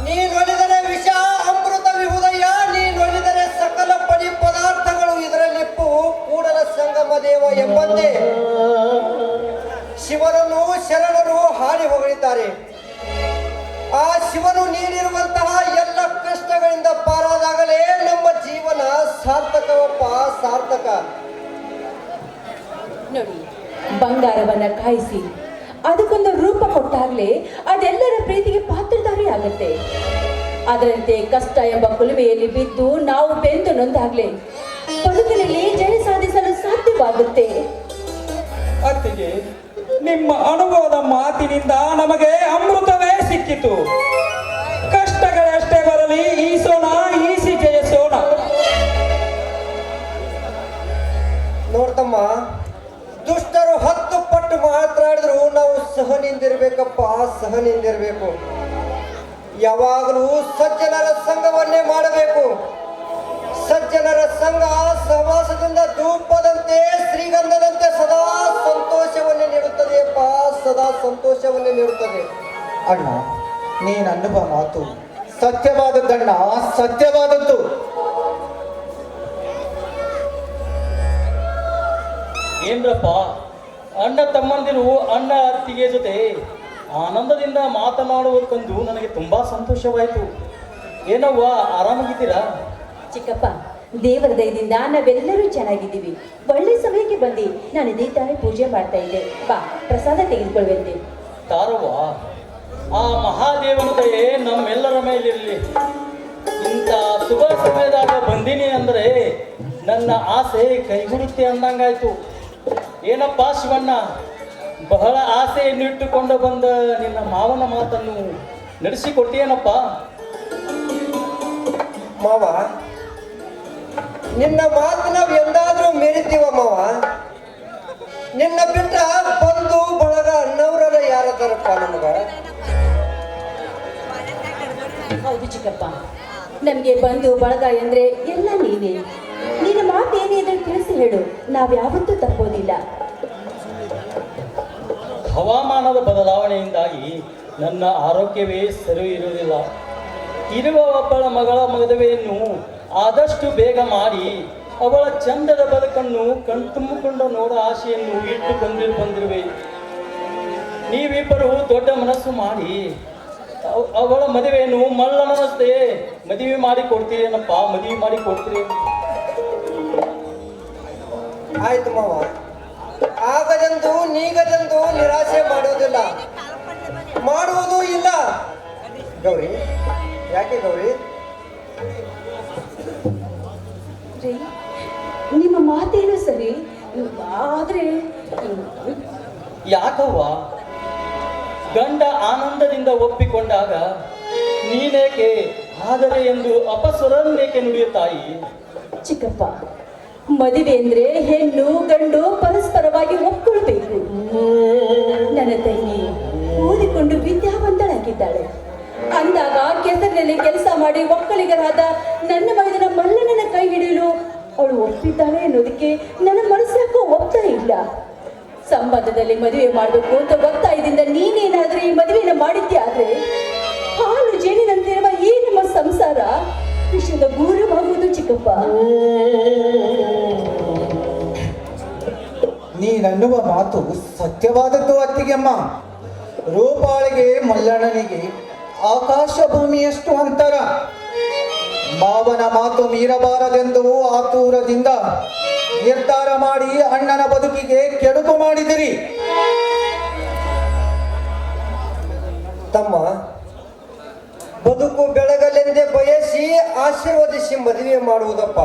ನೀನೊಲಿದರೆ ವಿಷ ಅಮೃತವಿಹುದಯ್ಯ, ನೀನೊಲಿದರೆ ಸಕಲ ಪಡಿ ಪದಾರ್ಥಗಳು ಇದರಲ್ಲಿಪ್ಪು ಕೂಡಲ ಸಂಗಮ ದೇವ ಎಂಬಂತೆ ಶಿವನನ್ನು ಶರಣರು ಹಾಡಿ ಹೊಗಳಿದ್ದಾರೆ. ಆ ಶಿವನು ನೀಡಿರುವಂತಹ ಎಲ್ಲ ಕಷ್ಟಗಳಿಂದ ಪಾರಾದಾಗಲೇ ನಮ್ಮ ಜೀವನ ಸಾರ್ಥಕವಪ್ಪ, ಸಾರ್ಥಕ. ನೋಡಿ, ಬಂಗಾರವನ್ನ ಕಾಯಿಸಿ ಅದಕ್ಕೊಂದು ರೂಪ ಕೊಟ್ಟಾಗ್ಲೇ ಅದೆಲ್ಲರ ಪ್ರೀತಿಗೆ ಪಾತ್ರಧಾರಿ ಆಗತ್ತೆ. ಅದರಂತೆ ಕಷ್ಟ ಎಂಬ ಕುಲುಮೆಯಲ್ಲಿ ಬಿದ್ದು ನಾವು ಬೆಂದು ನೊಂದಾಗ್ಲೇ ಬದುಕಿನಲ್ಲಿ ಜಯ ಸಾಧಿಸಲು ಸಾಧ್ಯವಾಗುತ್ತೆ. ಅತ್ತಿಗೆ, ನಿಮ್ಮ ಅನುಭವದ ಮಾತಿನಿಂದ ನಮಗೆ ಅಮೃತವೇ ಸಿಕ್ಕಿತು. ಕಷ್ಟಗಳಷ್ಟೇ ಬರಲಿ, ಈಸೋಣ, ಈಸಿ ಜಯಿಸೋಣ. ನೋಡ್ತಮ್ಮ, ದುಷ್ಟರು 10 ಪಟ್ಟು ಮಾತಾಡಿದ್ರು ನಾವು ಸಹನಿಂದಿರ್ಬೇಕಪ್ಪ, ಸಹನಿಂದಿರ್ಬೇಕು. ಯಾವಾಗಲೂ ಸಜ್ಜನರ ಸಂಘವನ್ನೇ ಮಾಡಬೇಕು. ಸಜ್ಜನರ ಸಂಘ ಸಹವಾಸದಿಂದ ಧೂಪದಂತೆ ಶ್ರೀಗಂಧದಂತೆ ಸದಾ ಸಂತೋಷವನ್ನೇ ನೀಡುತ್ತದೆಯಪ್ಪ, ಸದಾ ಸಂತೋಷವನ್ನೇ ನೀಡುತ್ತದೆ. ಅಣ್ಣ, ನೀನನ್ನುವ ಮಾತು ಸತ್ಯವಾದದ್ದಣ್ಣ, ಸತ್ಯವಾದದ್ದು. ಏನ್ರಪ್ಪ, ಅಣ್ಣ ತಮ್ಮಂದಿರು ಅಣ್ಣ ಅತ್ತಿಗೆ ಜೊತೆ ಆನಂದದಿಂದ ಮಾತನಾಡುವುದಕ್ಕಂದು ನನಗೆ ತುಂಬಾ ಸಂತೋಷವಾಯಿತು. ಏನವ್ವ, ಆರಾಮಾಗಿದ್ದೀರಾ? ಚಿಕ್ಕಪ್ಪ, ದೇವರ ದಯದಿಂದ ನಾವೆಲ್ಲರೂ ಚೆನ್ನಾಗಿದ್ದೀವಿ. ಒಳ್ಳೆ ಸಮಯಕ್ಕೆ ಬಂದು ನಾನು ಇದೇ ತಾನೇ ಪೂಜೆ ಮಾಡ್ತಾ ಇದ್ದೆ. ಬಾ, ಪ್ರಸಾದ ತೆಗೆದುಕೊಳ್ವಂತೆ. ತಾರವ್ವ, ಆ ಮಹಾದೇವನ ದಯೆ ನಮ್ಮೆಲ್ಲರ ಮೇಲಿರಲಿ. ಇಂಥ ಶುಭ ಸಮಯದಾಗ ಬಂದೀನಿ ಅಂದರೆ ನನ್ನ ಆಸೆ ಕೈಗೂಡುತ್ತೆ ಅಂದಂಗಾಯ್ತು. ಏನಪ್ಪ ಶಿವಣ್ಣ, ಬಹಳ ಆಸೆಯನ್ನು ಇಟ್ಟುಕೊಂಡು ಬಂದ ನಿನ್ನ ಮಾವನ ಮಾತನ್ನು ನಡೆಸಿಕೊಟ್ಟೇನಪ್ಪ? ಮಾವ, ನಿನ್ನ ಮಾತು ನಾವು ಎಂದಾದ್ರೂ ಮೀರಿದ್ದೀವ ಮಾವ? ನಿನ್ನ ಬಿಟ್ಟ ಬಂದು ಬಳಗ ಅಣ್ಣವ್ರಲ್ಲ ಯಾರದಾರಪ್ಪ ನಮಗ? ಹೌದು ಚಿಕ್ಕಪ್ಪ, ನಮಗೆ ಬಂದು ಬಳಗ ಎಂದ್ರೆ ಎಲ್ಲ ನೀವೇ. ನಿನ್ನ ಮಾತು ಏನಿದೆ ತಿಳಿಸಿ ಹೇಳು, ನಾವ್ಯಾವತ್ತೂ ತಪ್ಪೋದಿಲ್ಲ. ಹವಾಮಾನದ ಬದಲಾವಣೆಯಿಂದಾಗಿ ನನ್ನ ಆರೋಗ್ಯವೇ ಸರಿ ಇರುವುದಿಲ್ಲ. ಇರುವ ಒಬ್ಬಳ ಮಗಳ ಮದುವೆಯನ್ನು ಆದಷ್ಟು ಬೇಗ ಮಾಡಿ ಅವಳ ಚಂದದ ಬದುಕನ್ನು ಕಣ್ತುಂಬಿಕೊಂಡು ನೋಡೋ ಆಶೆಯನ್ನು ಇಟ್ಟುಕೊಂಡು ಬಂದಿರುವೆ. ನೀವಿಬ್ಬರು ದೊಡ್ಡ ಮನಸ್ಸು ಮಾಡಿ ಅವಳ ಮದುವೆಯನ್ನು ಮಲ್ಲನಷ್ಟೇ ಮದುವೆ ಮಾಡಿ ಕೊಡ್ತೀರೇನಪ್ಪ, ಮದುವೆ ಮಾಡಿ ಕೊಡ್ತೀರಿ. ಆಯ್ತು ಮಾವ, ಆಗದಂದು ನೀಗದಂದು ನಿರಾಶೆ ಮಾಡೋದಿಲ್ಲ, ಮಾಡುವುದೂ ಇಲ್ಲ. ಗೌರಿ, ಯಾಕೆ ಗೌರಿ? ರೀ, ನಿಮ್ಮ ಮಾತೇನು ಸರಿ, ಆದ್ರೆ ಯಾಕವ್ವ, ಗಂಡ ಆನಂದದಿಂದ ಒಪ್ಪಿಕೊಂಡಾಗ ನೀನೇಕೆ ಆದರೆ ಎಂದು ಅಪಸ್ವರನ್ನೇಕೆ ನುಡಿಯುತ್ತಾಯಿ? ಚಿಕ್ಕಪ್ಪ, ಮದುವೆ ಅಂದ್ರೆ ಹೆಣ್ಣು ಗಂಡು ಪರಸ್ಪರವಾಗಿ ಒಪ್ಕೊಳ್ಬೇಕು. ನನ್ನ ತಂಗಿ ಓದಿಕೊಂಡು ವಿದ್ಯಾವಂತಳಾಗಿದ್ದಾಳೆ ಅಂದಾಗ ಕೆಸರಿನಲ್ಲಿ ಕೆಲಸ ಮಾಡಿ ಒಕ್ಕಲಿಗರಾದ ನನ್ನ ಮಗನ ಮಲ್ಲನನ್ನ ಕೈ ಹಿಡಿಯಲು ಅವಳು ಒಪ್ಪಿದ್ದಾಳೆ ಅನ್ನೋದಕ್ಕೆ ನನ್ನ ಮನಸ್ಸಾಕೋ ಒಪ್ತಾ ಇಲ್ಲ. ಸಂಬಂಧದಲ್ಲಿ ಮದುವೆ ಮಾಡಬೇಕು ಅಂತ ಒತ್ತಾಯದಿಂದ ನೀನೇನಾದ್ರೂ ಈ ಮದುವೆನ ಮಾಡಿದ್ದೆ ಆದ್ರೆ ಹಾಲು ಜೇನಿನಂತಿರುವ ಈ ನಮ್ಮ ಸಂಸಾರ ವಿಷಯದ ಗೂರವಾಗುವುದು ಚಿಕ್ಕಪ್ಪ. ನೀನನ್ನುವ ಮಾತು ಸತ್ಯವಾದದ್ದು ಅತ್ತಿಗೆಮ್ಮ. ರೂಪಾಳಿಗೆ ಮಲ್ಲಣ್ಣನಿಗೆ ಆಕಾಶ ಭೂಮಿಯಷ್ಟು ಅಂತರ. ಮಾವನ ಮಾತು ಮೀರಬಾರದೆಂದು ಆತುರದಿಂದ ನಿರ್ಧಾರ ಮಾಡಿ ಅಣ್ಣನ ಬದುಕಿಗೆ ಕೆಡುಕು ಮಾಡಿದಿರಿ. ತಮ್ಮ, ಬದುಕು ಬೆಳಗಲೆಂದೇ ಬಯಸಿ ಆಶೀರ್ವದಿಸಿ ಮದುವೆ ಮಾಡುವುದಪ್ಪ.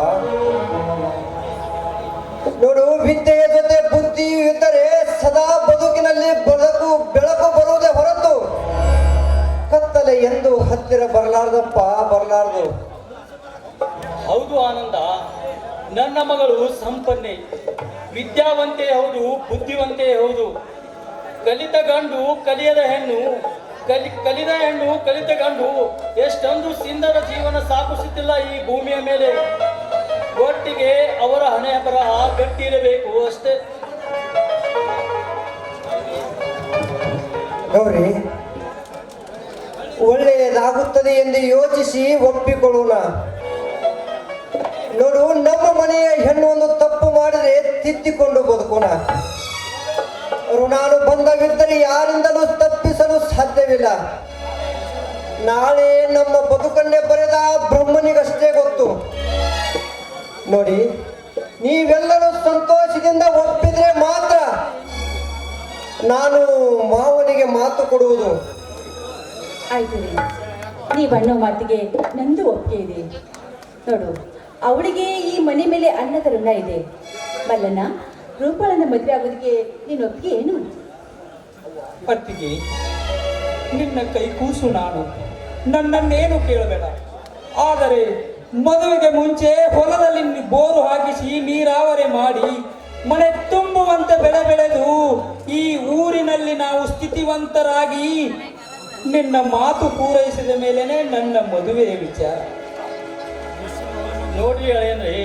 ನೋಡು, ವಿದ್ಯೆಯ ಜೊತೆ ಬುದ್ಧಿಯು ಇದ್ದರೆ ಸದಾ ಬದುಕಿನಲ್ಲಿ ಬೆಳಕು ಬರುವುದೇ ಹೊರತು ಕತ್ತಲೆ ಎಂದು ಹತ್ತಿರ ಬರಲಾರ್ದಪ್ಪ, ಬರಲಾರ್ದು. ಹೌದು ಆನಂದ, ನನ್ನ ಮಗಳು ಸಂಪನ್ನೆ, ವಿದ್ಯಾವಂತೆ ಹೌದು, ಬುದ್ಧಿವಂತೆ ಹೌದು. ಕಲಿತ ಗಂಡು ಕಲಿಯದ ಹೆಣ್ಣು, ಕಲಿದ ಹೆಣ್ಣು ಕಲಿತ ಗಂಡು ಎಷ್ಟೊಂದು ಸುಂದರ ಜೀವನ ಸಾಗಿಸುತ್ತಿಲ್ಲ ಈ ಭೂಮಿಯ ಮೇಲೆ. ಒಟ್ಟಿಗೆ ಅವರ ಹಣೆ ಬರಹ ಗಟ್ಟಿ ಇರಬೇಕು ಅಷ್ಟೇ. ಗೌರಿ, ಒಳ್ಳೆಯದಾಗುತ್ತದೆ ಎಂದು ಯೋಚಿಸಿ ಒಪ್ಪಿಕೊಳ್ಳೋಣ. ನೋಡು, ನಮ್ಮ ಮನೆಯ ಹೆಣ್ಣು ಒಂದು ತಪ್ಪು ಮಾಡಿದರೆ ತಿದ್ದಿಕೊಂಡು ಬದುಕೋಣ. ಋಣಾನುಬಂಧವಿದ್ದರೆ ಯಾರಿಂದಲೂ ತಪ್ಪಿಸಲು ಸಾಧ್ಯವಿಲ್ಲ. ನಾಳೆ ನಮ್ಮ ಬದುಕನ್ನೇ ಬರೆದ ಬ್ರಹ್ಮನಿಗಷ್ಟೇ ಗೊತ್ತು. ನೋಡಿ, ನೀವೆಲ್ಲರೂ ಸಂತೋಷದಿಂದ ಒಪ್ಪಿದ್ರೆ ಮಾತ್ರ ನಾನು ಮಾವನಿಗೆ ಮಾತು ಕೊಡುವುದು. ಆಯ್ತು ರೀ, ನೀವು ಅನ್ನೋ ಮಾತಿಗೆ ನಂದು ಒಪ್ಪಿಗೆ ಇದೆ. ನೋಡು, ಅವಳಿಗೆ ಈ ಮನೆ ಮೇಲೆ ಅನ್ನದ ಋಣ ಇದೆ. ಮಲ್ಲಣ್ಣ, ರೂಪಾಳನ್ನ ಮದುವೆ ಆಗೋದಕ್ಕೆ ನೀನು ಒಪ್ಪಿಗೆ ಏನು? ಅತ್ತಿಗೆ, ನಿನ್ನ ಕೈ ಕೂಸು ನಾನು, ನನ್ನನ್ನೇನು ಕೇಳಬೇಡ. ಆದರೆ ಮದುವೆಗೆ ಮುಂಚೆ ಹೊಲದಲ್ಲಿ ಬೋರು ಹಾಕಿಸಿ ನೀರಾವರಿ ಮಾಡಿ ಮನೆ ತುಂಬುವಂತೆ ಬೆಳೆ ಬೆಳೆದು ಈ ಊರಿನಲ್ಲಿ ನಾವು ಸ್ಥಿತಿವಂತರಾಗಿ ನಿನ್ನ ಮಾತು ಪೂರೈಸಿದ ಮೇಲೇನೆ ನನ್ನ ಮದುವೆಯ ವಿಚಾರ. ನೋಡಿ ಅಳೇನ್ರಿ,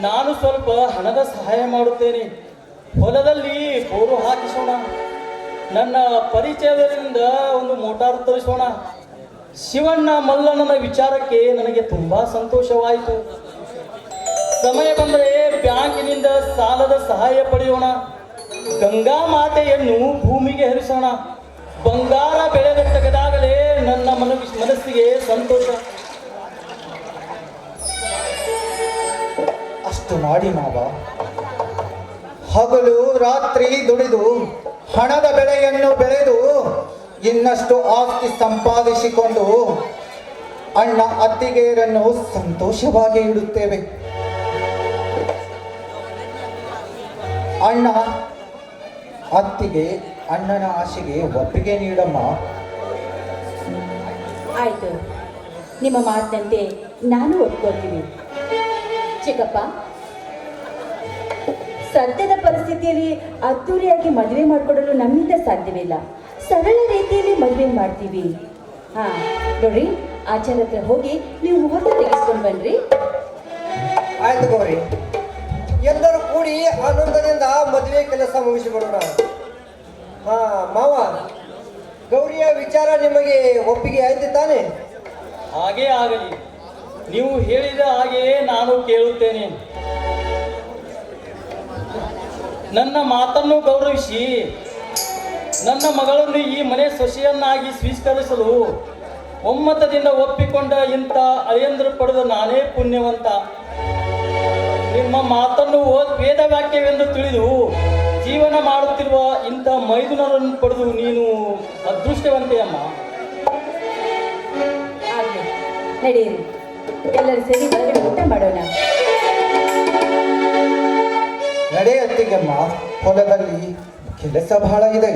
ನಾನು ಸ್ವಲ್ಪ ಹಣದ ಸಹಾಯ ಮಾಡುತ್ತೇನೆ. ಹೊಲದಲ್ಲಿ ಬೋರು ಹಾಕಿಸೋಣ, ನನ್ನ ಪರಿಚಯದಿಂದ ಒಂದು ಮೋಟಾರ್ ತರಿಸೋಣ. ಶಿವಣ್ಣ ಮಲ್ಲಣ್ಣನ ವಿಚಾರಕ್ಕೆ ನನಗೆ ತುಂಬಾ ಸಂತೋಷವಾಯಿತು. ಸಮಯ ಬಂದರೆ ಬ್ಯಾಂಕಿನಿಂದ ಸಾಲದ ಸಹಾಯ ಪಡೆಯೋಣ. ಗಂಗಾ ಮಾತೆಯನ್ನು ಭೂಮಿಗೆ ಹರಿಸೋಣ. ಬಂಗಾರ ಬೆಳೆದ ತೆಗೆದಾಗಲೇ ನನ್ನ ಮನಸ್ಸಿಗೆ ಸಂತೋಷ. ಅಷ್ಟು ಮಾಡಿ ಮಾವ. ಹಗಲು ರಾತ್ರಿ ದುಡಿದು ಹಣದ ಬೆಳೆಯನ್ನು ಬೆಳೆದು ಇನ್ನಷ್ಟು ಆಸ್ತಿ ಸಂಪಾದಿಸಿಕೊಂಡು ಅಣ್ಣ ಅತ್ತಿಗೆಯರನ್ನು ಸಂತೋಷವಾಗಿ ಇಡುತ್ತೇವೆ. ಅಣ್ಣ ಅತ್ತಿಗೆ ಅಣ್ಣನ ಆಶೆಗೆ ಒಪ್ಪಿಗೆ ನೀಡಮ್ಮ. ಆಯ್ತು, ನಿಮ್ಮ ಮಾತಿನಂತೆ ನಾನು ಒಪ್ಕೊಳ್ತೀನಿ. ಚಿಕ್ಕಪ್ಪ, ಸದ್ಯದ ಪರಿಸ್ಥಿತಿಯಲ್ಲಿ ಅದ್ದೂರಿಯಾಗಿ ಮದುವೆ ಮಾಡಿಕೊಡಲು ನಮ್ಮಿಂದ ಸಾಧ್ಯವಿಲ್ಲ. ಸರಳ ರೀತಿಯಲ್ಲಿ ಮದುವೆ ಮಾಡ್ತೀವಿ. ಹಾ ನೋಡ್ರಿ, ಆಚಾರ ಹತ್ರ ಹೋಗಿ ನೀವು ಮುಹೂರ್ತ ತೆಗೆಸ್ಕೊಂಡು ಬನ್ರಿ. ಆಯ್ತು ಗೌರಿ, ಎಲ್ಲರೂ ಕೂಡಿ ಆನಂದದಿಂದ ಮದುವೆ ಕೆಲಸ ಮುಗಿಸಿಬಿಡೋಣ. ಹಾ ಮಾವ, ಗೌರಿಯ ವಿಚಾರ ನಿಮಗೆ ಒಪ್ಪಿಗೆ ಆಯ್ತು ತಾನೆ? ಹಾಗೇ ಆಗಲಿ, ನೀವು ಹೇಳಿದ ಹಾಗೆಯೇ ನಾನು ಕೇಳುತ್ತೇನೆ. ನನ್ನ ಮಾತನ್ನು ಗೌರವಿಸಿ ನನ್ನ ಮಗಳನ್ನು ಈ ಮನೆ ಸೊಸೆಯನ್ನಾಗಿ ಸ್ವೀಕರಿಸಲು ಒಮ್ಮತದಿಂದ ಒಪ್ಪಿಕೊಂಡ ಇಂಥ ಅಳಿಯಂದ್ರು ಪಡೆದ ನಾನೇ ಪುಣ್ಯವಂತ. ನಿಮ್ಮ ಮಾತನ್ನು ವೇದ ವಾಕ್ಯವೆಂದು ತಿಳಿದು ಜೀವನ ಮಾಡುತ್ತಿರುವ ಇಂಥ ಮೈದುನರನ್ನು ಪಡೆದು ನೀನು ಅದೃಷ್ಟವಂತೆಯಮ್ಮ. ಆಗ್ಲಿ, ನಡೆಯಿರಿ, ಎಲ್ಲರೂ ಸೇರಿ ಹೊರಗಡೆ ಊಟ ಮಾಡೋಣ. ನಡೆ ಅತ್ತಿಗೆಮ್ಮ, ಹೊಲದಲ್ಲಿ ಕೆಲಸ ಬಹಳ ಇದೆ.